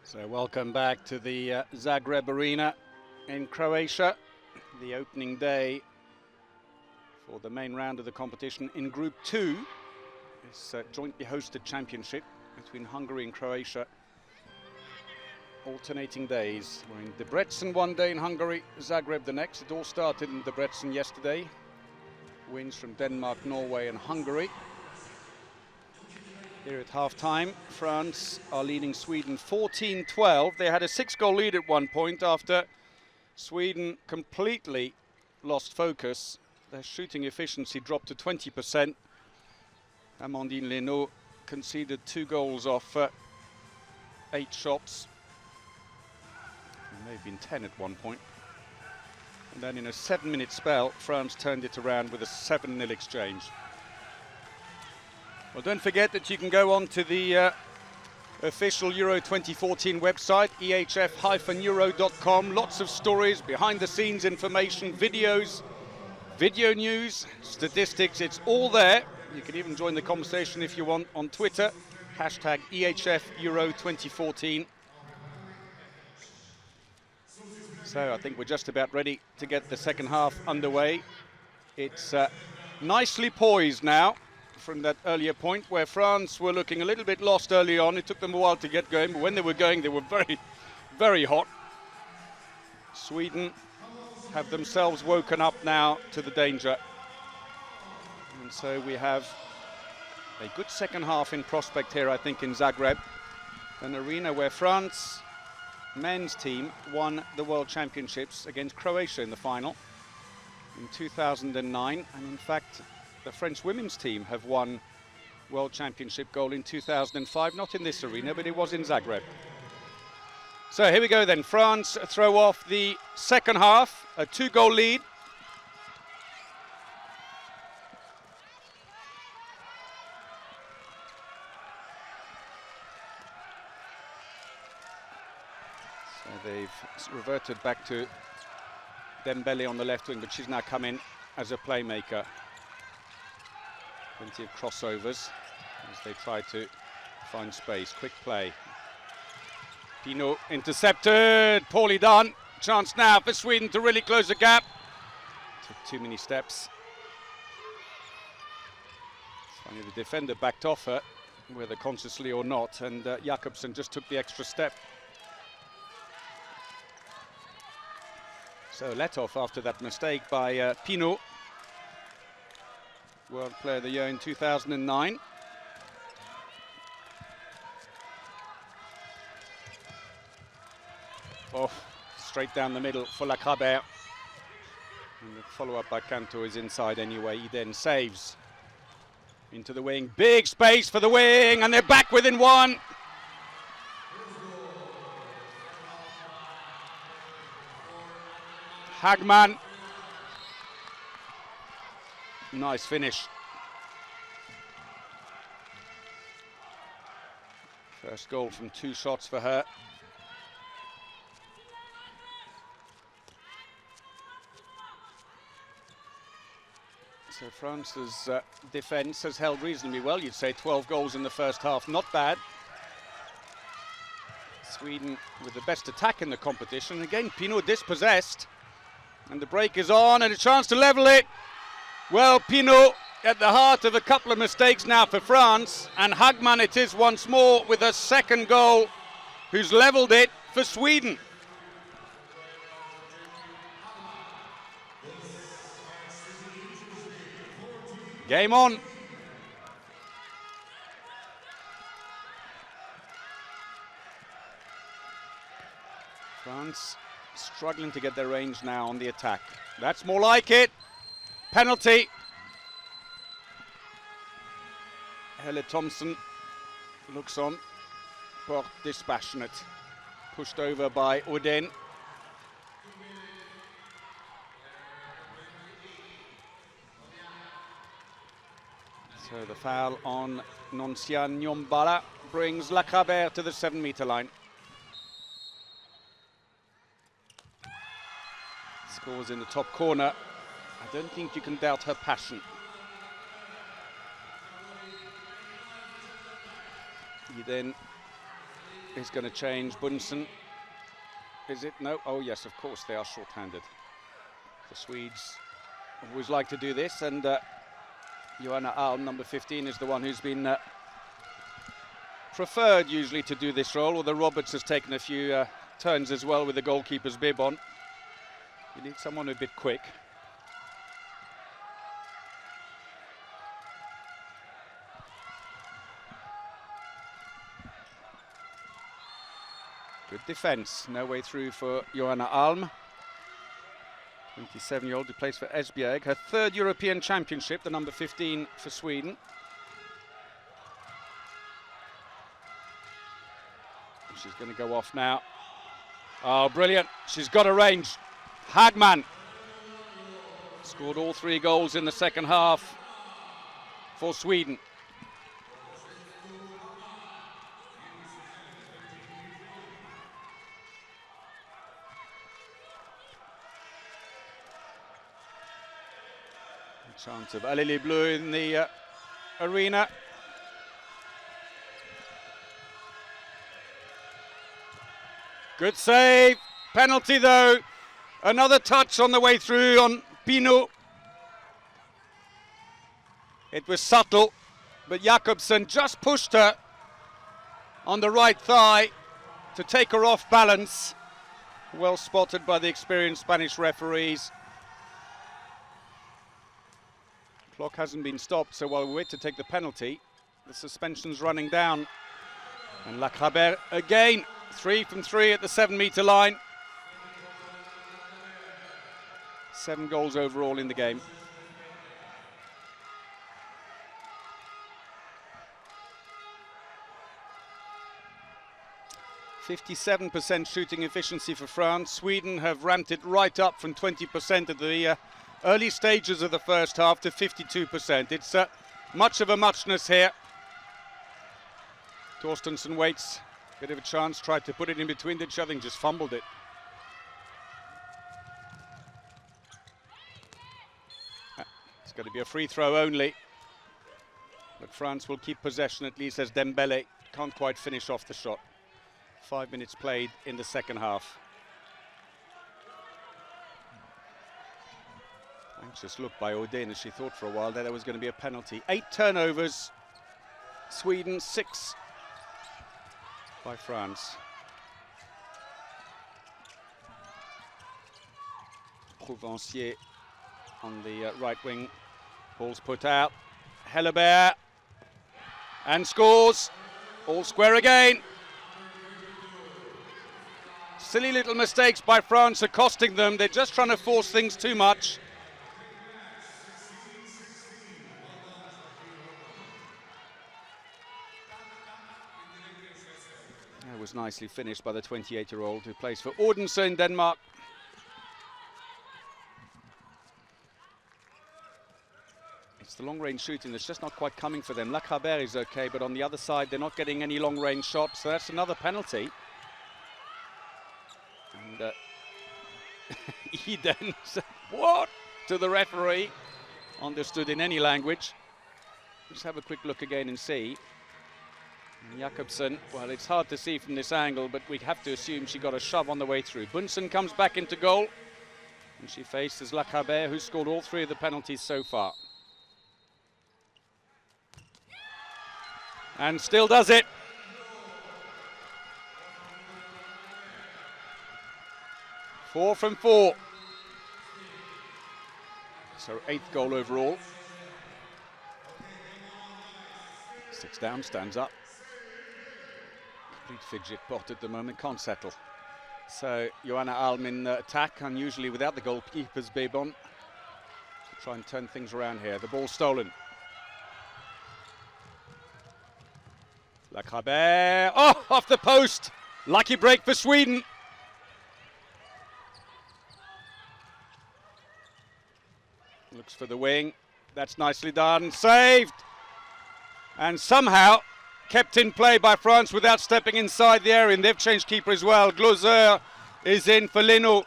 So welcome back to the Zagreb Arena in Croatia. The opening day for the main round of the competition in Group 2. It's a jointly hosted championship between Hungary and Croatia. Alternating days. We're in Debrecen one day in Hungary, Zagreb the next. It all started in Debrecen yesterday. Wins from Denmark, Norway and Hungary. Here at half-time, France are leading Sweden 14-12. They had a 6-goal lead at one point after Sweden completely lost focus. Their shooting efficiency dropped to 20%. Amandine Leno conceded 2 goals off 8 shots. It may have been 10 at one point. And then in a 7-minute spell, France turned it around with a 7-0 exchange. Well, don't forget that you can go on to the official Euro 2014 website, EHF-EURO.com. Lots of stories, behind-the-scenes information, videos, video news, statistics. It's all there. You can even join the conversation if you want on Twitter. Hashtag EHF Euro 2014. So I think we're just about ready to get the second half underway. It's nicely poised now from that earlier point where France were looking a little bit lost early on. It took them a while to get going, but when they were going, they were very, very hot. Sweden have themselves woken up now to the danger. And so we have a good second half in prospect here, I think, in Zagreb. An arena where France men's team won the World Championships against Croatia in the final in 2009. And in fact, the French women's team have won World Championship gold in 2005, not in this arena, but it was in Zagreb. So here we go then. France throw off the second half, a 2-goal lead. So they've reverted back to Dembele on the left wing, but she's now come in as a playmaker. Plenty of crossovers as they try to find space. Quick play. Pino intercepted, poorly done. Chance now for Sweden to really close the gap. Took too many steps. It's funny, the defender backed off her, whether consciously or not, and Jakobsen just took the extra step. So let off after that mistake by Pino. World Player of the Year in 2009. Oh, straight down the middle for Lacrabert. And the follow-up by Canto is inside anyway. He then saves into the wing. Big space for the wing, and they're back within one. Hagman. Nice finish. First goal from 2 shots for her. So France's defence has held reasonably well. You'd say 12 goals in the first half, not bad. Sweden with the best attack in the competition. Again, Pino dispossessed. And the break is on, and a chance to level it. Well, Pino at the heart of a couple of mistakes now for France, and Hagman it is once more with a second goal, who's levelled it for Sweden. Game on. France struggling to get their range now on the attack. That's more like it. Penalty. Helle Thompson looks on. Porte dispassionate. Pushed over by Odin. So the foul on Noncian Nyombala brings Lacrabert to the 7-meter line. Scores in the top corner. I don't think you can doubt her passion. He then is going to change. Bunsen, is it? No. Oh yes, of course they are short-handed. The Swedes always like to do this, and Joanna Alm, number 15, is the one who's been preferred usually to do this role, although Roberts has taken a few turns as well with the goalkeeper's bib on. You need someone a bit quick. Good defence, no way through for Joanna Alm. 27-year-old who plays for Esbjerg, her third European Championship, the number 15 for Sweden. She's going to go off now. Oh, brilliant. She's got a range. Hagman scored all 3 goals in the second half for Sweden. Chance of Alili Blue in the arena. Good save. Penalty though. Another touch on the way through on Pino. It was subtle, but Jakobsen just pushed her on the right thigh to take her off balance. Well spotted by the experienced Spanish referees. Clock hasn't been stopped, so while we wait to take the penalty, the suspension's running down. And Lachabert again, 3 from 3 at the 7-metre line. 7 goals overall in the game. %57% shooting efficiency for France. Sweden have ramped it right up from 20% at the early stages of the first half to 52%. It's much of a muchness here. Torstensson waits, bit of a chance, tried to put it in between the shoving, just fumbled it. It's going to be a free throw only, but France will keep possession at least as Dembele can't quite finish off the shot. 5 minutes played in the second half. Anxious look by Odin as she thought for a while there was going to be a penalty. 8 turnovers, Sweden 6 by France. Prouvencier on the right wing. Ball's put out. Hellebert and scores. All square again. Silly little mistakes by France are costing them. They're just trying to force things too much. That was nicely finished by the 28-year-old who plays for Odense in Denmark. It's the long-range shooting that's just not quite coming for them. Lachabert is okay, but on the other side they're not getting any long-range shots, so that's another penalty. And Eden said, "What?" to the referee, understood in any language. Let's have a quick look again and see. Jakobsen, well, it's hard to see from this angle, but we have to assume she got a shove on the way through. Bunsen comes back into goal, and she faces Lachabert, who scored all 3 of the penalties so far. And still does it. Four from 4. It's her 8th goal overall. 6 down, stands up. Complete fidget pot at the moment, can't settle. So Joanna Alm in attack, unusually without the goalkeeper's bib on, to try and turn things around here. The ball stolen. Lachabert, oh, off the post. Lucky break for Sweden. Looks for the wing. That's nicely done. Saved. And somehow kept in play by France without stepping inside the area. And they've changed keeper as well. Gloser is in for Lino.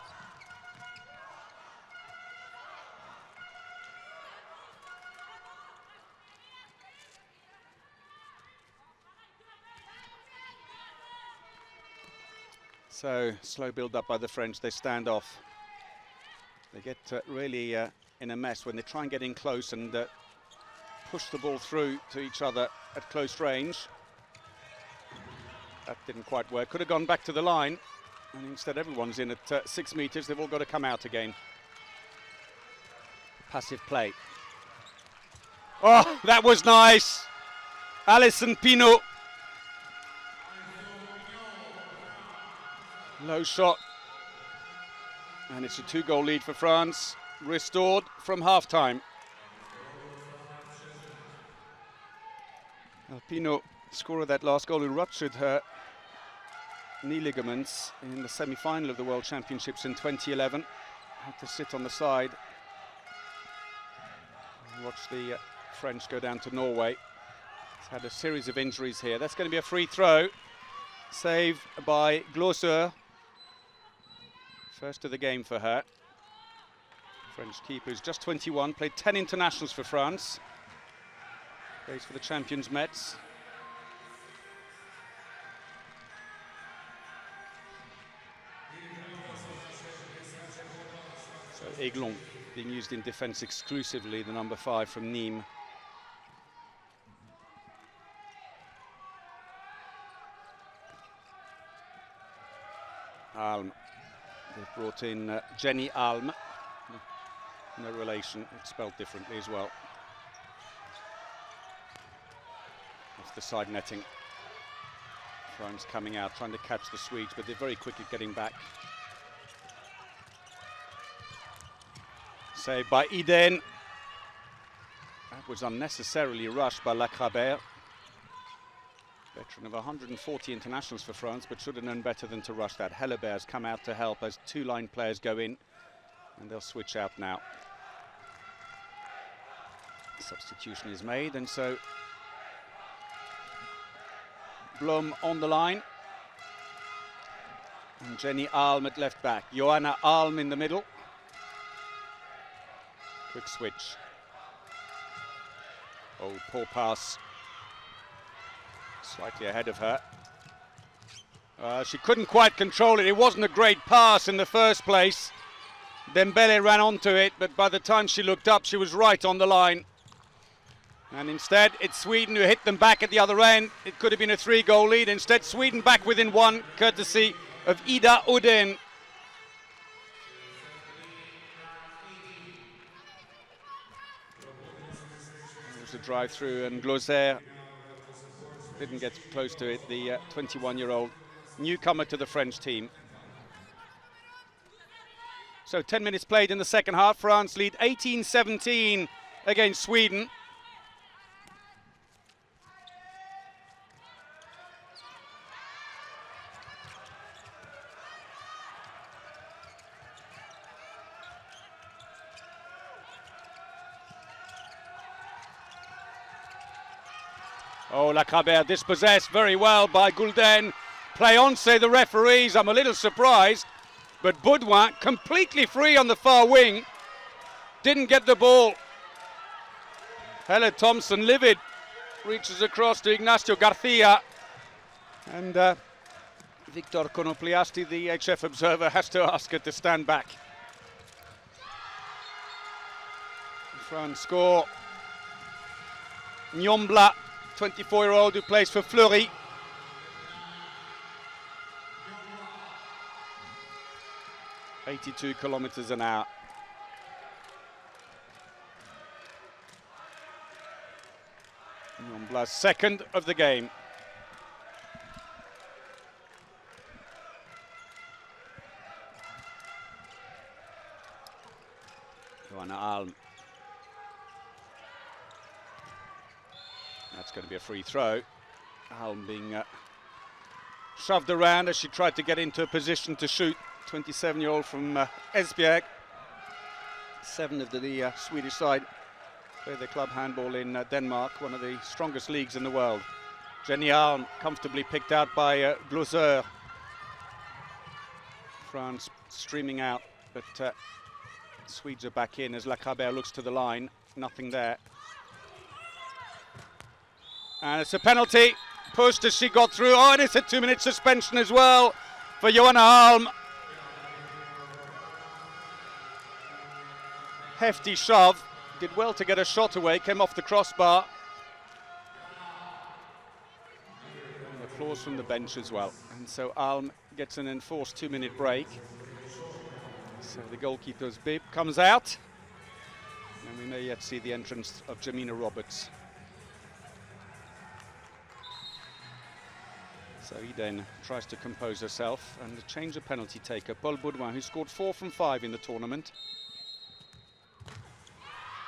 So slow build up by the French, they stand off. They get really in a mess when they try and get in close and push the ball through to each other at close range. That didn't quite work, could have gone back to the line, and instead everyone's in at 6 meters, they've all got to come out again. Passive play. Oh, that was nice! Alison Pinault. Low shot. And it's a 2-goal lead for France, restored from half-time. Pinault, scorer of that last goal, who ruptured her knee ligaments in the semi-final of the World Championships in 2011. Had to sit on the side and watch the French go down to Norway. He's had a series of injuries here. That's going to be a free throw. Save by Glosser. First of the game for her. French keeper who's just 21, played 10 internationals for France. Plays for the champions Metz. So Aiglon being used in defence exclusively, the number 5 from Nîmes. Alm. They've brought in Jenny Alm. No relation, it's spelled differently as well. Off the side netting. France coming out, trying to catch the Swedes, but they're very quick at getting back. Saved by Iden. That was unnecessarily rushed by Lacrabert. Veteran of 140 internationals for France, but should have known better than to rush that. Hellebert's come out to help as 2 line players go in, and they'll switch out now. Substitution is made, and so Blom on the line, and Jenny Alm at left back. Johanna Alm in the middle. Quick switch. Oh, poor pass. Slightly ahead of her. She couldn't quite control it. It wasn't a great pass in the first place. Dembele ran onto it, but by the time she looked up, she was right on the line. And instead, it's Sweden who hit them back at the other end. It could have been a 3-goal lead. Instead, Sweden back within 1, courtesy of Ida Udin. There was a drive through, and Glosser didn't get close to it, the 21-year-old newcomer to the French team. So 10 minutes played in the second half. France lead 18-17 against Sweden. Oh, Lacrabert dispossessed very well by Goulden. Play-on, say the referees. I'm a little surprised. But Baudouin completely free on the far wing. Didn't get the ball. Helle Thompson, livid, reaches across to Ignacio Garcia. And Victor Konopliasti, the EHF observer, has to ask her to stand back. France score. Nyombla, 24-year-old who plays for Fleury. .82 kilometers an hour. Nyombla's second of the game. Johanna Alm. That's going to be a free throw. Alm being shoved around as she tried to get into a position to shoot. 27-year-old from Esbjerg. 7 of the Swedish side play their club handball in Denmark, one of the strongest leagues in the world. Jenny Alm comfortably picked out by Glosser. France streaming out, but Swedes are back in as Lacrabert looks to the line. Nothing there. And it's a penalty. Pushed as she got through. Oh, and it's a 2-minute suspension as well. for Johanna Alm. Hefty shove, did well to get a shot away, came off the crossbar. And applause from the bench as well. And so Alm gets an enforced 2-minute break. So the goalkeeper's bib comes out. And we may yet see the entrance of Jamina Roberts. So Eden tries to compose herself and change the penalty taker, Paul Baudouin, who scored 4 from 5 in the tournament.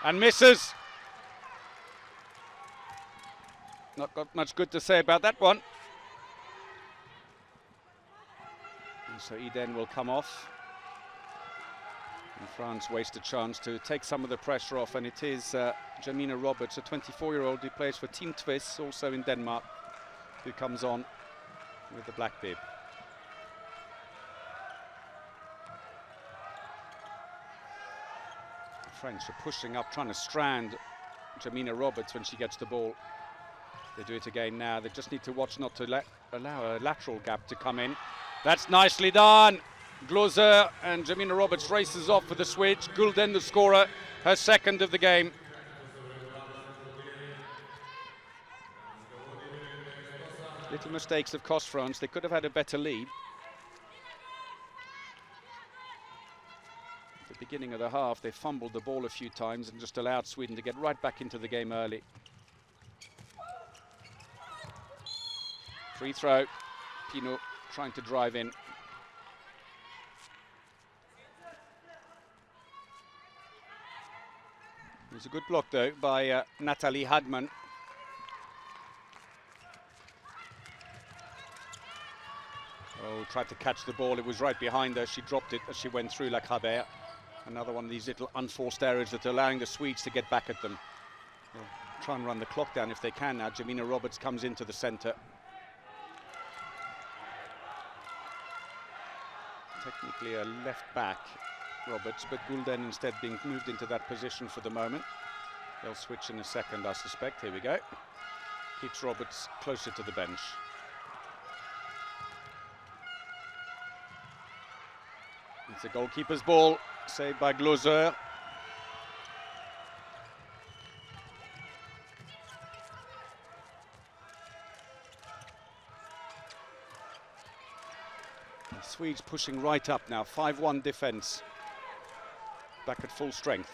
And misses. Not got much good to say about that one. And so Eden will come off. And France waste a chance to take some of the pressure off, and it is Jamina Roberts, a 24-year-old who plays for Team Tvis, also in Denmark, who comes on with the black bib. The French are pushing up, trying to strand Jamina Roberts when she gets the ball. They do it again now. They just need to watch not to allow a lateral gap to come in. That's nicely done. Gloser, and Jamina Roberts races off for the switch. Gulden, the scorer, her second of the game. Little mistakes have cost France. They could have had a better lead. At the beginning of the half, they fumbled the ball a few times and just allowed Sweden to get right back into the game early. Free throw. Pinot trying to drive in. It's a good block though by Nathalie Hadman. Oh, tried to catch the ball. It was right behind her. She dropped it as she went through like Haber. Another one of these little unforced errors that are allowing the Swedes to get back at them. They'll try and run the clock down if they can now. Jamina Roberts comes into the centre. Technically a left back, Roberts, but Gulden instead being moved into that position for the moment. They'll switch in a second, I suspect. Here we go. Keeps Roberts closer to the bench. It's a goalkeeper's ball, saved by Gloser. The Swedes pushing right up now, 5-1 defence. Back at full strength.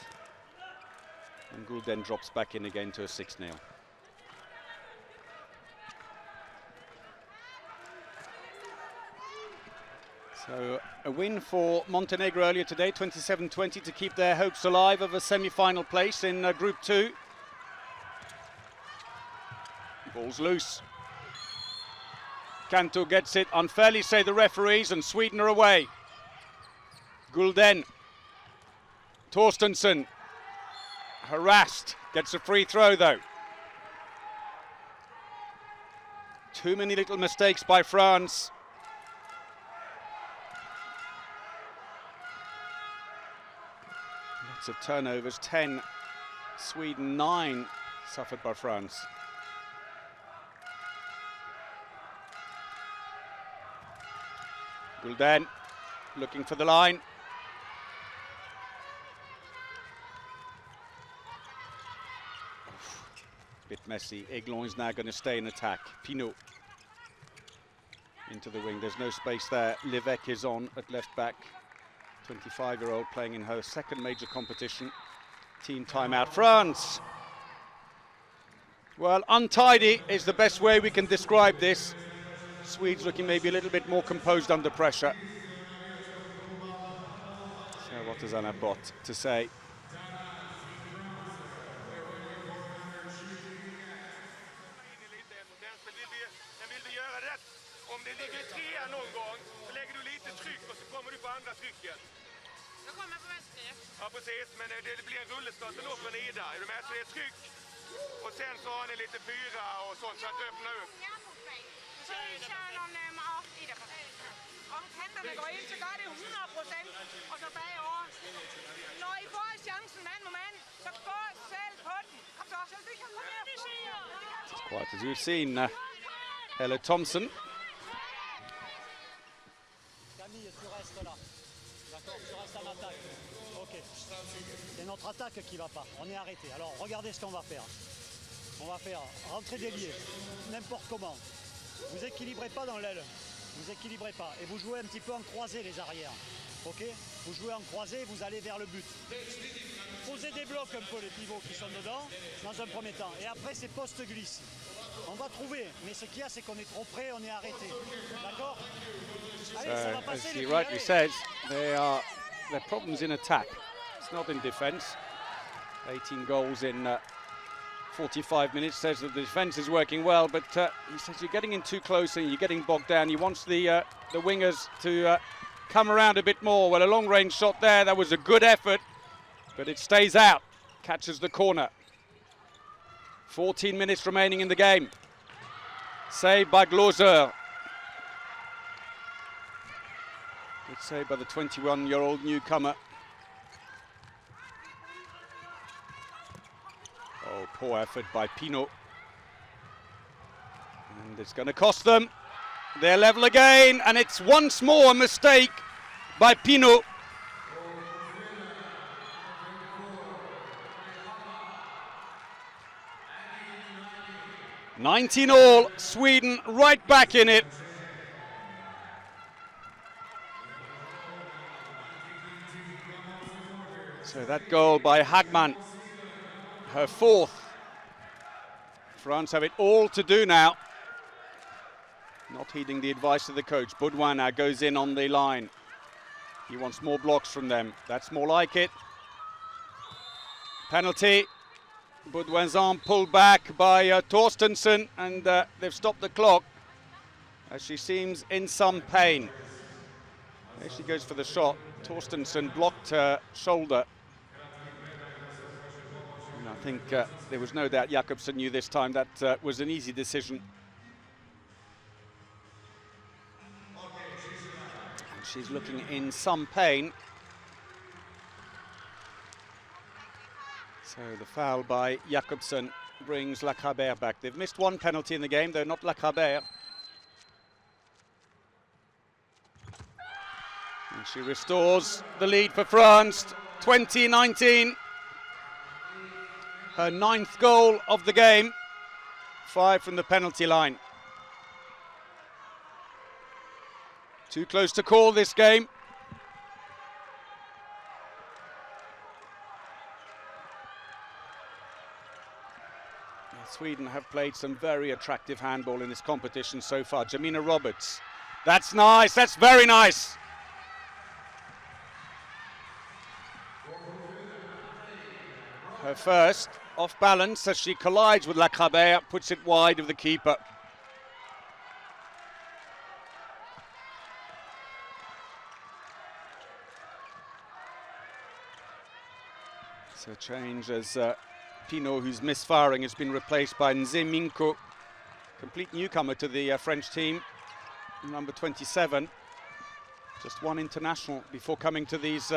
And Gulden drops back in again to a 6-0. So a win for Montenegro earlier today, 27-20, to keep their hopes alive of a semi-final place in Group 2. Ball's loose. Canto gets it unfairly, say the referees, and Sweden are away. Gulden. Torstensson. Harassed. Gets a free throw though. Too many little mistakes by France. Lots of turnovers. 10 Sweden, 9 suffered by France. Gulden looking for the line. Bit messy. Aiglon is now going to stay in attack. Pinot into the wing. There's no space there. Levesque is on at left back. 25-year-old playing in her second major competition. Team timeout. France. Well, untidy is the best way we can describe this. Swedes looking maybe a little bit more composed under pressure. So what does Anna Bott to say? Om det ligger 3 någon gång så lägger du lite tryck och så kommer du på andra trycket. Jag kommer på vänster. Ja precis, men det blir en rullestart då från Ida. Är du med? Så det är tryck. Och sen så har ni lite fyra och sånt så att öppna upp. Så kör någon Ida på. Om kanterne går ind, så gør det 100%. Og så bagover. Når I får chancen mand mod mand, så gå selv på den. Kom så, så kom her. It's quite as we've seen Helle Thompson en attaque. Ok. C'est notre attaque qui va pas. On est arrêté. Alors regardez ce qu'on va faire. On va faire rentrer d'ailier, n'importe comment. Vous équilibrez pas dans l'aile. Vous équilibrez pas. Et vous jouez un petit peu en croisé les arrières. Ok. Vous jouez en croisé, vous allez vers le but. Posez des blocs un peu les pivots qui sont dedans, dans un premier temps. Et après, c'est post-glisse. On va trouver, mais ce qu'il y a, c'est qu'on est trop près, on est arrêté. D'accord? Allez, ça va passer, as les he filles, rightly allez. says, there are problems in attack. It's not in defence. 18 goals in 45 minutes. Says that the defence is working well, but he says you're getting in too close and you're getting bogged down. He wants the wingers to come around a bit more. Well, a long-range shot there. That was a good effort, but it stays out. Catches the corner. 14 minutes remaining in the game. Saved by Gloser. Good save by the 21-year-old newcomer. Oh, poor effort by Pinot. And it's going to cost them. They're level again, and it's once more a mistake by Pinot. $19-all, Sweden right back in it. So that goal by Hagman, her fourth. France have it all to do now. Not heeding the advice of the coach. Baudouin now goes in on the line. He wants more blocks from them. That's more like it. Penalty. Baudouin's arm pulled back by Torstensson, and they've stopped the clock as she seems in some pain. There she goes for the shot. Torstensson blocked her shoulder. And I think there was no doubt Jakobsen knew this time that was an easy decision. And she's looking in some pain. So the foul by Jakobsen brings Lachabert back. They've missed one penalty in the game, though not Lachabert. And she restores the lead for France, 20-19. Her 9th goal of the game, 5 from the penalty line. Too close to call this game. Sweden have played some very attractive handball in this competition so far. Jamina Roberts. That's nice, that's very nice. Her first, off balance as she collides with Lachabert, puts it wide of the keeper. So change as Pinot, who's misfiring, has been replaced by Nzeminko, complete newcomer to the French team, number 27. Just one international before coming to these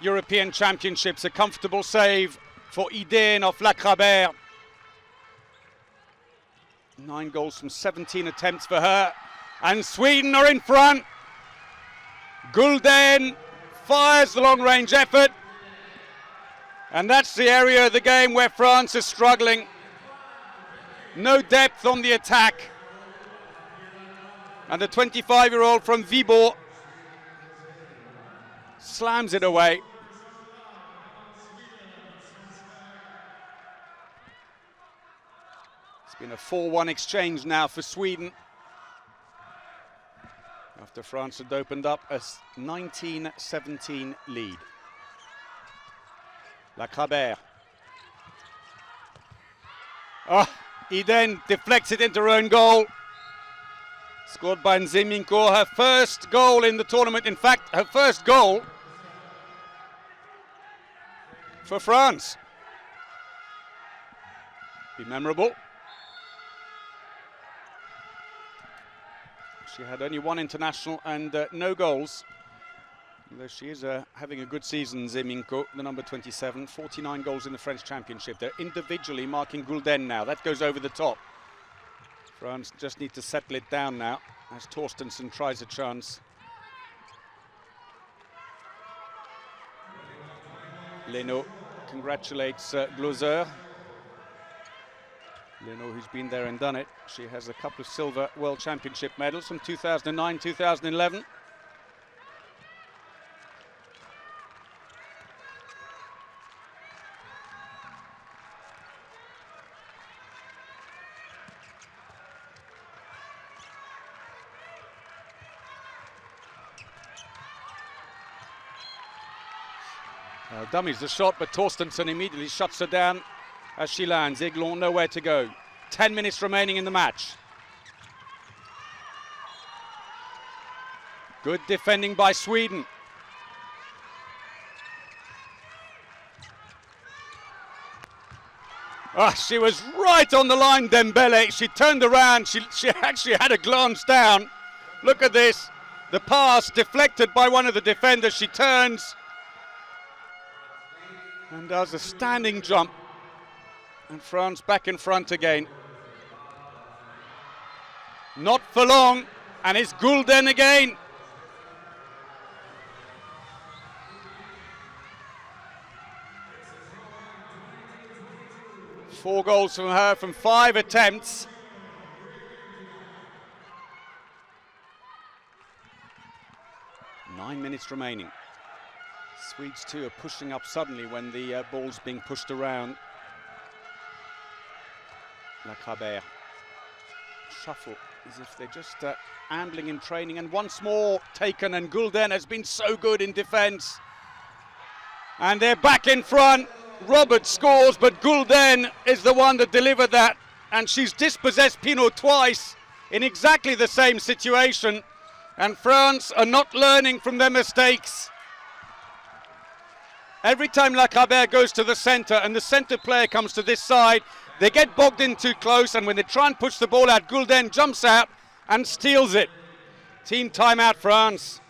European Championships. A comfortable save for Iden off Lachabert. 9 goals from 17 attempts for her. And Sweden are in front. Gulden fires the long-range effort. And that's the area of the game where France is struggling. No depth on the attack. And the 25-year-old from Viborg slams it away. It's been a 4-1 exchange now for Sweden, after France had opened up a 19-17 lead. Lachabert. Oh, he then deflects it into her own goal. Scored by Nzeminko, her first goal in the tournament. In fact, her first goal for France. Be memorable. She had only one international and no goals. Though she is having a good season, Nzeminko, the number 27, 49 goals in the French Championship. They're individually marking Gulden now. That goes over the top. France just need to settle it down now as Torstensson tries a chance. Leno congratulates Glauser. Leno, who's been there and done it. She has a couple of silver World Championship medals from 2009, 2011. Dummies the shot, but Torstensson immediately shuts her down as she lands. Eglon nowhere to go. 10 minutes remaining in the match. Good defending by Sweden. She was right on the line, Dembele. She turned around. She actually had a glance down. Look at this. The pass deflected by one of the defenders. She turns and does a standing jump. And France back in front again. Not for long. And it's Gulden again. Four goals from her from 5 attempts. Nine minutes remaining. Swedes too are pushing up suddenly when the ball's being pushed around. Lacabert. Shuffle as if they're just ambling in training, and once more taken, and Gulden has been so good in defence. And they're back in front. Robert scores, but Gulden is the one that delivered that, and she's dispossessed Pinot twice in exactly the same situation, and France are not learning from their mistakes. Every time Lacabert goes to the centre and the centre player comes to this side, they get bogged in too close, and when they try and push the ball out, Gulden jumps out and steals it. Team timeout, France.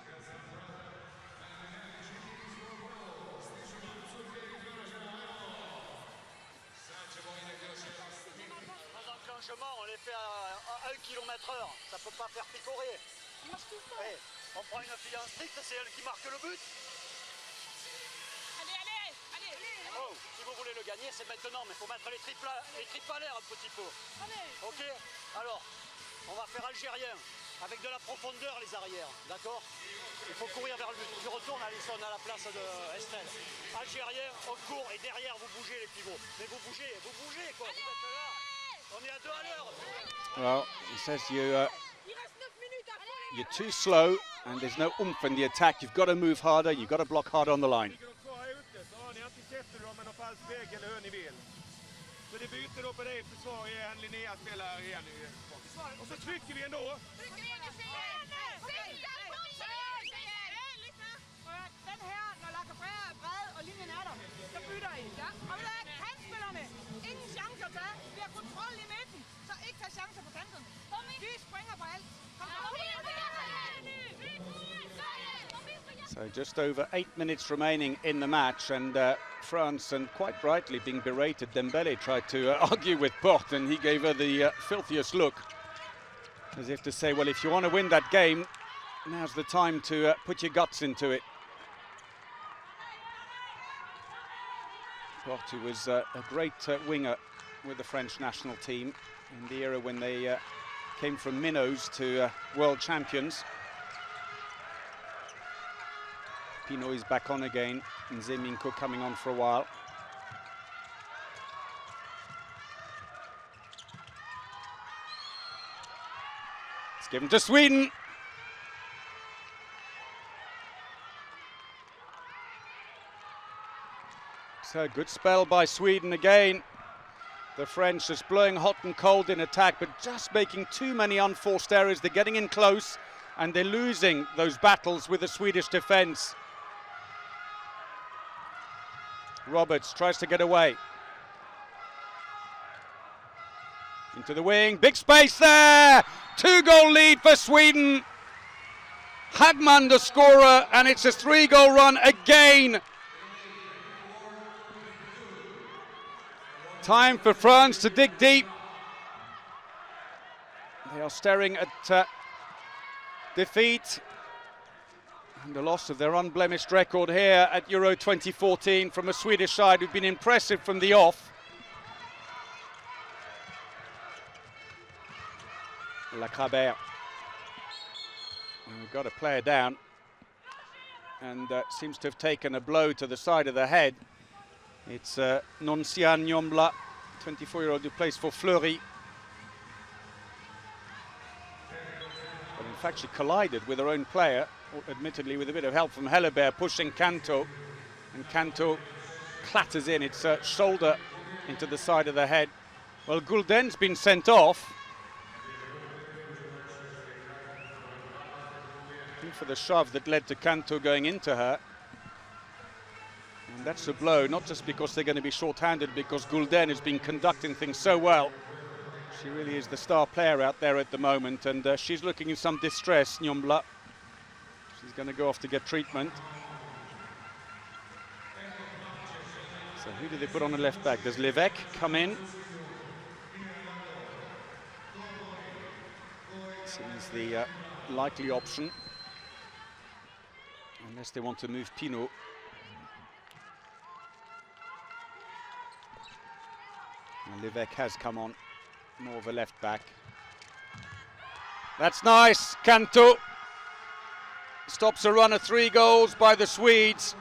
On les fait à 1 km/h, ça peut pas faire picorer. Hey, on prend une fille en strict, c'est elle qui marque le but. Allez. Oh, si vous voulez le gagner, c'est maintenant, mais il faut mettre les tripes à l'air un petit peu. Ok, alors, on va faire algérien, avec de la profondeur les arrières, d'accord? Il faut courir vers le but. Tu retournes, Alisson, à la place de Estelle. Algérien, on court, et derrière, vous bougez les pivots. Mais vous bougez quoi, vous êtes là. On est à 2 à l'heure. Well, he says you're too slow and there's no oomph in the attack. You've got to move harder, you've got to block harder on the line. Så det byter då på dig försvar igen. Linnea spelar igen. Och så trycker vi ändå. Den her, når Lacabert er bred, og linjen er der, så bytter I. Ja. Og ved du hvad, kantspillerne, ingen chancer at tage. Vi har kontrol i midten, så ikke tage chancer på kanten. Vi springer på alt. So just over 8 minutes remaining in the match, and France, and quite rightly being berated, Dembele tried to argue with Porte, and he gave her the filthiest look, as if to say, well, if you want to win that game, now's the time to put your guts into it. Porte, who was a great winger with the French national team in the era when they came from minnows to world champions. Pinot is back on again, and Zeminko coming on for a while. It's given to Sweden. So good spell by Sweden again. The French just blowing hot and cold in attack, but just making too many unforced errors. They're getting in close, and they're losing those battles with the Swedish defence. Roberts tries to get away. Into the wing, big space there! 2-goal lead for Sweden. Hagman the scorer, and it's a 3-goal run again. Time for France to dig deep. They are staring at defeat. And the loss of their unblemished record here at Euro 2014 from a Swedish side who've been impressive from the off. Lachabert. We've got a player down and seems to have taken a blow to the side of the head. It's Noncian Nyombla, 24-year-old who plays for Fleury. But in fact, she collided with her own player, admittedly with a bit of help from Helleberg pushing Canto. And Canto clatters in its shoulder into the side of the head. Well, Gulden's been sent off. For the shove that led to Canto going into her. And that's a blow, not just because they're going to be short-handed, because Gulden has been conducting things so well. She really is the star player out there at the moment, and she's looking in some distress, Nyombla. She's going to go off to get treatment. So who do they put on the left back? Does Levesque come in? Seems the likely option. Unless they want to move Pinot. And Levesque has come on, more of a left back. That's nice, Canto. Stops a run of 3 goals by the Swedes.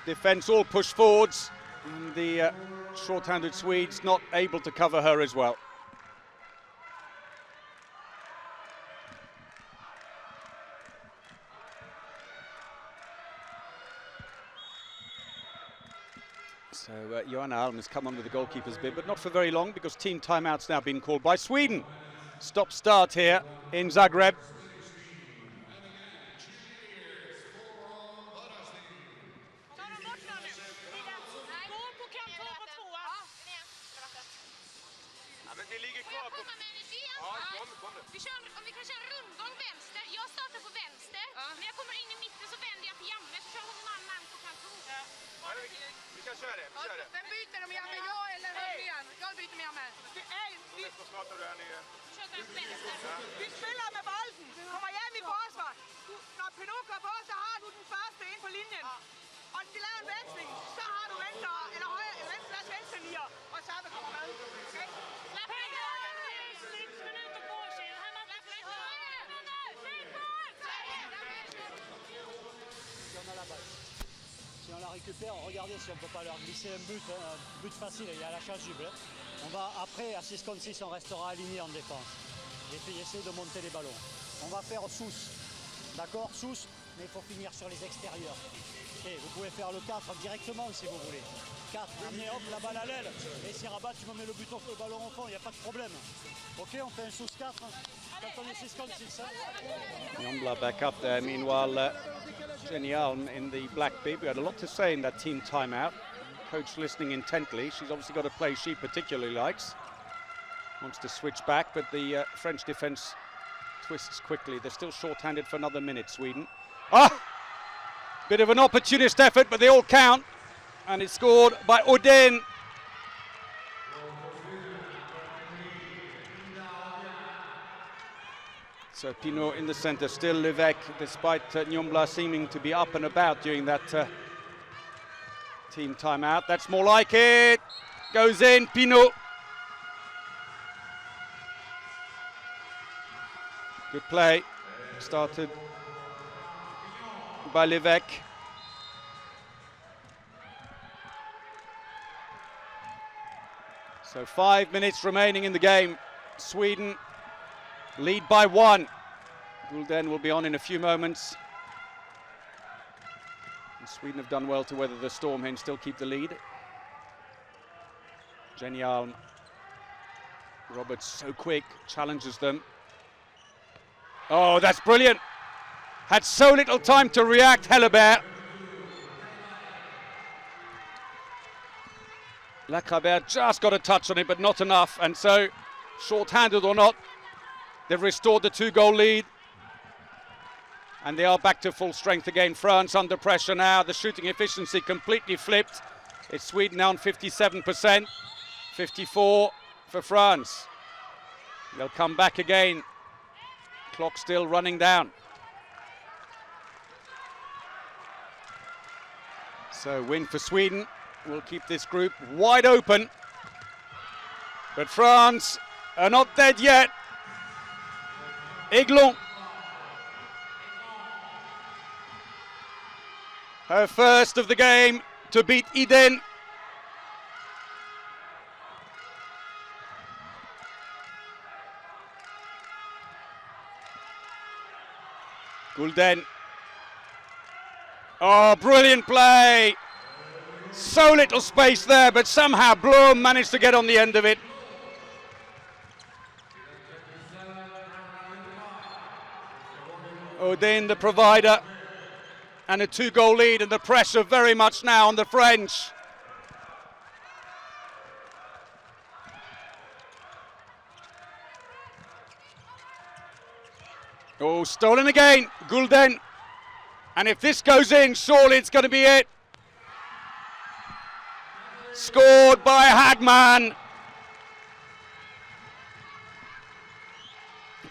Defence all push forwards, and the short-handed Swedes not able to cover her as well. So Johanna Alm has come on with the goalkeeper's bid, but not for very long because team timeout's now been called by Sweden. Stop-start here in Zagreb. Vem byter de med? Jag eller Örjan? Jag byter med mig. Vi spiller med bolden. Kommer hjem i forsvar. Når Pinot går på, så har du den første ind på linjen. Og de laver en veksling, så har du venstre eller højre eller venstre nier. Og så kommer med. Okay? Si on la récupère, regardez si on ne peut pas leur glisser un but facile, il y a la chasuble. On va après, à 6 contre 6, on restera aligné en défense. Et puis essayer de monter les ballons. On va faire sous, d'accord, sous, mais il faut finir sur les extérieurs. Et vous pouvez faire le 4 directement si vous voulez. 4, amenez hop la balle à l'aile. Et si Rabat, tu me mets le ballon au fond, il n'y a pas de problème. Ok, on fait un sous 4 quand on est 6 contre 6. Nyombla back up there. Meanwhile, Jenny Alm in the black bib. We had a lot to say in that team timeout. Coach listening intently. She's obviously got a play she particularly likes. Wants to switch back, but the French defence twists quickly. They're still short-handed for another minute, Sweden. Bit of an opportunist effort, but they all count. And it's scored by Odin. So Pinot in the centre, still Levesque, despite Nyombla seeming to be up and about during that team timeout. That's more like it. Goes in, Pinot. Good play. Started by Levesque. So 5 minutes remaining in the game. Sweden lead by 1. Gulden will be on in a few moments. And Sweden have done well to weather the storm here and still keep the lead. Jenny Alm. Roberts so quick, challenges them. Oh, that's brilliant. Had so little time to react, Helleberg. Lachabert just got a touch on it, but not enough. And so, short-handed or not, they've restored the 2-goal lead. And they are back to full strength again. France under pressure now. The shooting efficiency completely flipped. It's Sweden now on 57%. 54 for France. They'll come back again Clock still running down. So win for Sweden will keep this group wide open. But France are not dead yet. Aiglon, her first of the game to beat Iden. Gulden. Oh, brilliant play. So little space there, but somehow Blom managed to get on the end of it. Odin, the provider, and a 2-goal lead, and the pressure very much now on the French. Oh, stolen again, Gulden. And if this goes in, surely it's going to be it. Scored by Hagman.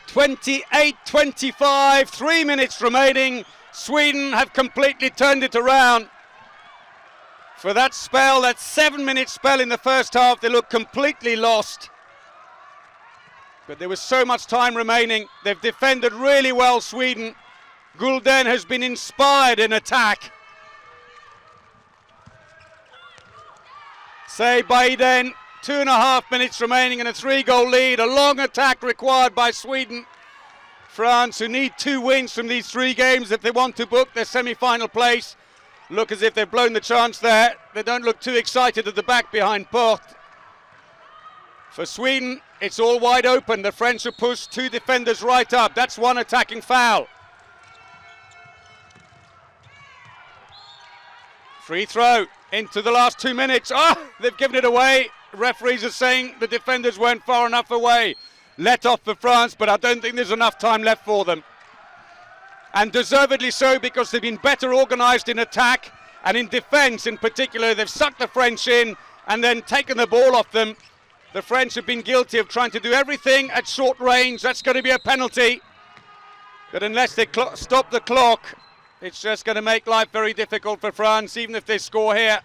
28-25, 3 minutes remaining. Sweden have completely turned it around. For that spell, that 7-minute spell in the first half, they looked completely lost. But there was so much time remaining. They've defended really well, Sweden. Gulden has been inspired in attack. Saved by Iden. 2.5 minutes remaining and a 3-goal lead. A long attack required by Sweden. France, who need 2 wins from these 3 games if they want to book their semi-final place, look as if they've blown the chance there. They don't look too excited at the back behind Porte. For Sweden, it's all wide open. The French have pushed 2 defenders right up. That's 1 attacking foul. Free throw into the last 2 minutes. Oh, they've given it away. Referees are saying the defenders weren't far enough away. Let off for France, but I don't think there's enough time left for them. And deservedly so, because they've been better organised in attack and in defence in particular. They've sucked the French in and then taken the ball off them. The French have been guilty of trying to do everything at short range. That's going to be a penalty. But unless they stop the clock, it's just going to make life very difficult for France, even if they score here.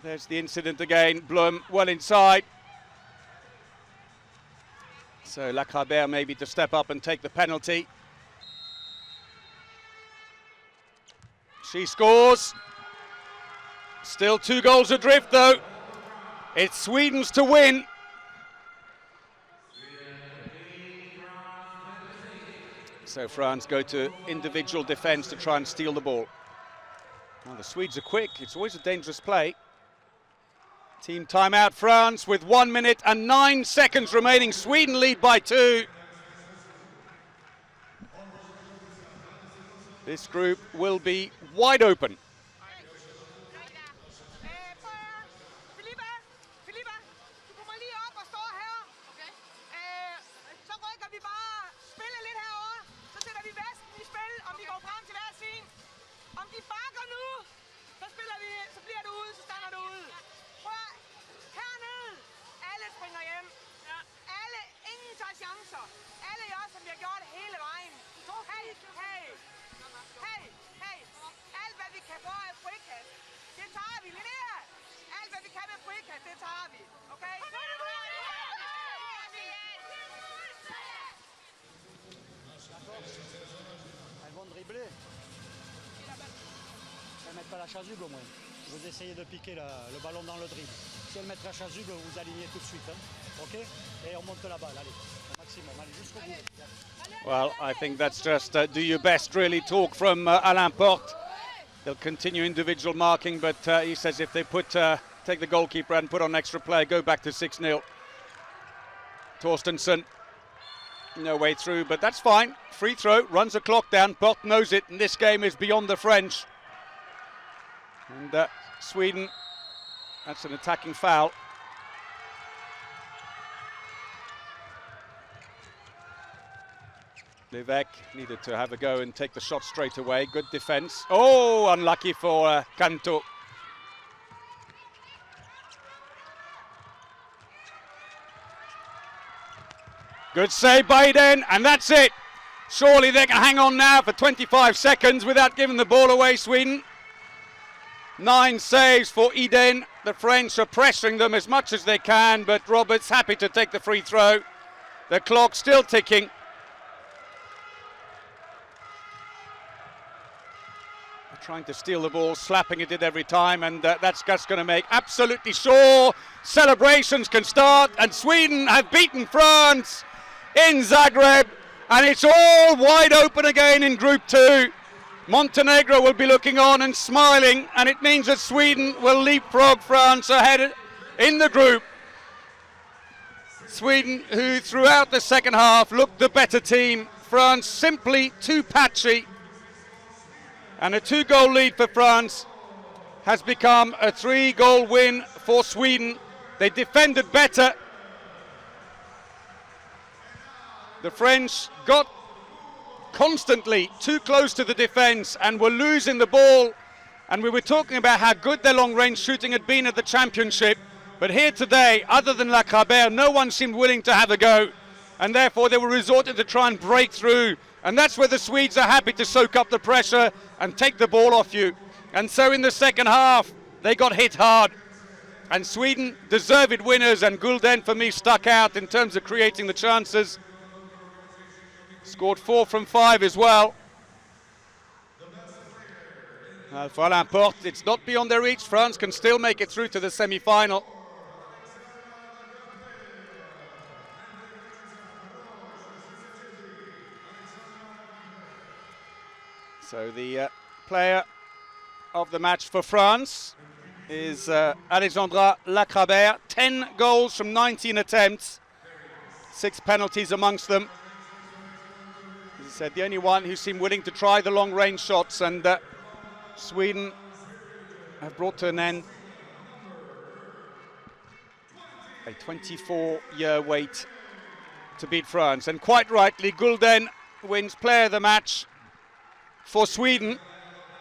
There's the incident again. Blum well inside. So Lacrabert maybe to step up and take the penalty. She scores. Still 2 goals adrift though. It's Sweden's to win. So France go to individual defence to try and steal the ball. Well, the Swedes are quick. It's always a dangerous play. Team timeout, France, with 1 minute and 9 seconds remaining. Sweden lead by 2. This group will be wide open. Elles vont dribbler. Elles mettent pas la chasuble au moins. Vous essayez de piquer le ballon dans le dribble. Si elles mettent la chasuble, vous alignez tout de suite. Hein. Ok? Et on monte la balle. Allez, au maximum. Allez, jusqu'au bout. Well, I think that's just do your best, really, talk from Alain Porte. They'll continue individual marking, but he says if they take the goalkeeper and put on extra player, go back to 6-0. Torstensson, no way through, but that's fine. Free throw, runs the clock down. Porte knows it, and this game is beyond the French. And Sweden, that's an attacking foul. Levesque needed to have a go and take the shot straight away. Good defense. Oh, unlucky for Canto. Good save by Eden, and that's it. Surely they can hang on now for 25 seconds without giving the ball away, Sweden. 9 saves for Eden. The French are pressuring them as much as they can, but Roberts happy to take the free throw. The clock still ticking. Trying to steal the ball, slapping it every time, and that's just going to make absolutely sure celebrations can start. And Sweden have beaten France in Zagreb, and it's all wide open again in Group 2. Montenegro will be looking on and smiling, and it means that Sweden will leapfrog France ahead in the group. Sweden, who throughout the second half looked the better team. France simply too patchy. And a 2-goal lead for France has become a 3-goal win for Sweden. They defended better. The French got constantly too close to the defense and were losing the ball. And we were talking about how good their long-range shooting had been at the championship. But here today, other than Lacrabert, no one seemed willing to have a go. And therefore they were resorting to try and break through. And that's where the Swedes are happy to soak up the pressure and take the ball off you. And so in the second half, they got hit hard. And Sweden, deserved winners, and Gulden for me stuck out in terms of creating the chances. Scored 4 from 5 as well. For l'importe, it's not beyond their reach. France can still make it through to the semi-final. So the player of the match for France is Alexandra Lacrabert. 10 goals from 19 attempts, 6 penalties amongst them. As I said, the only one who seemed willing to try the long-range shots, and Sweden have brought to an end a 24-year wait to beat France. And quite rightly, Gulden wins player of the match for Sweden.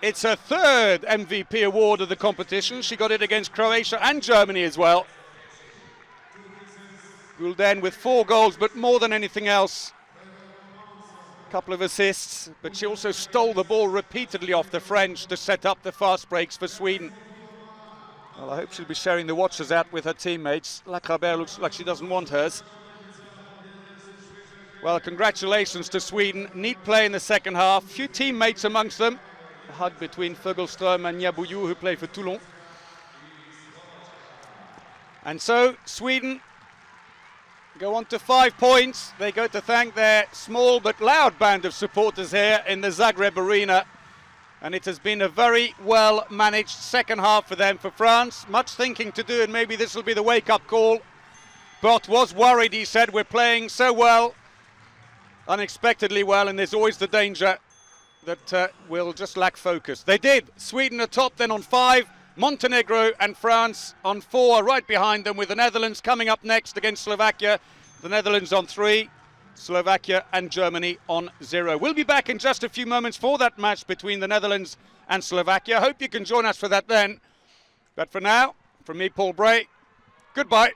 It's her 3rd MVP award of the competition. She got it against Croatia and Germany as well. Gulden with 4 goals, but more than anything else, a couple of assists, but she also stole the ball repeatedly off the French to set up the fast breaks for Sweden. Well, I hope she'll be sharing the watches out with her teammates. Lacrabert looks like she doesn't want hers. Well, congratulations to Sweden. Neat play in the second half. Few teammates amongst them. A hug between Fogelström and Nyabouyou, who play for Toulon. And so Sweden go on to 5 points. They go to thank their small but loud band of supporters here in the Zagreb arena. And it has been a very well managed second half for them. For France, much thinking to do, and maybe this will be the wake-up call. Bott was worried, he said, we're playing so well, unexpectedly well, and there's always the danger that we'll just lack focus. They did. Sweden are top then on 5, Montenegro and France on 4, right behind them, with the Netherlands coming up next against Slovakia. The Netherlands on 3, Slovakia and Germany on 0. We'll be back in just a few moments for that match between the Netherlands and Slovakia. Hope you can join us for that then. But for now, from me, Paul Bray, goodbye.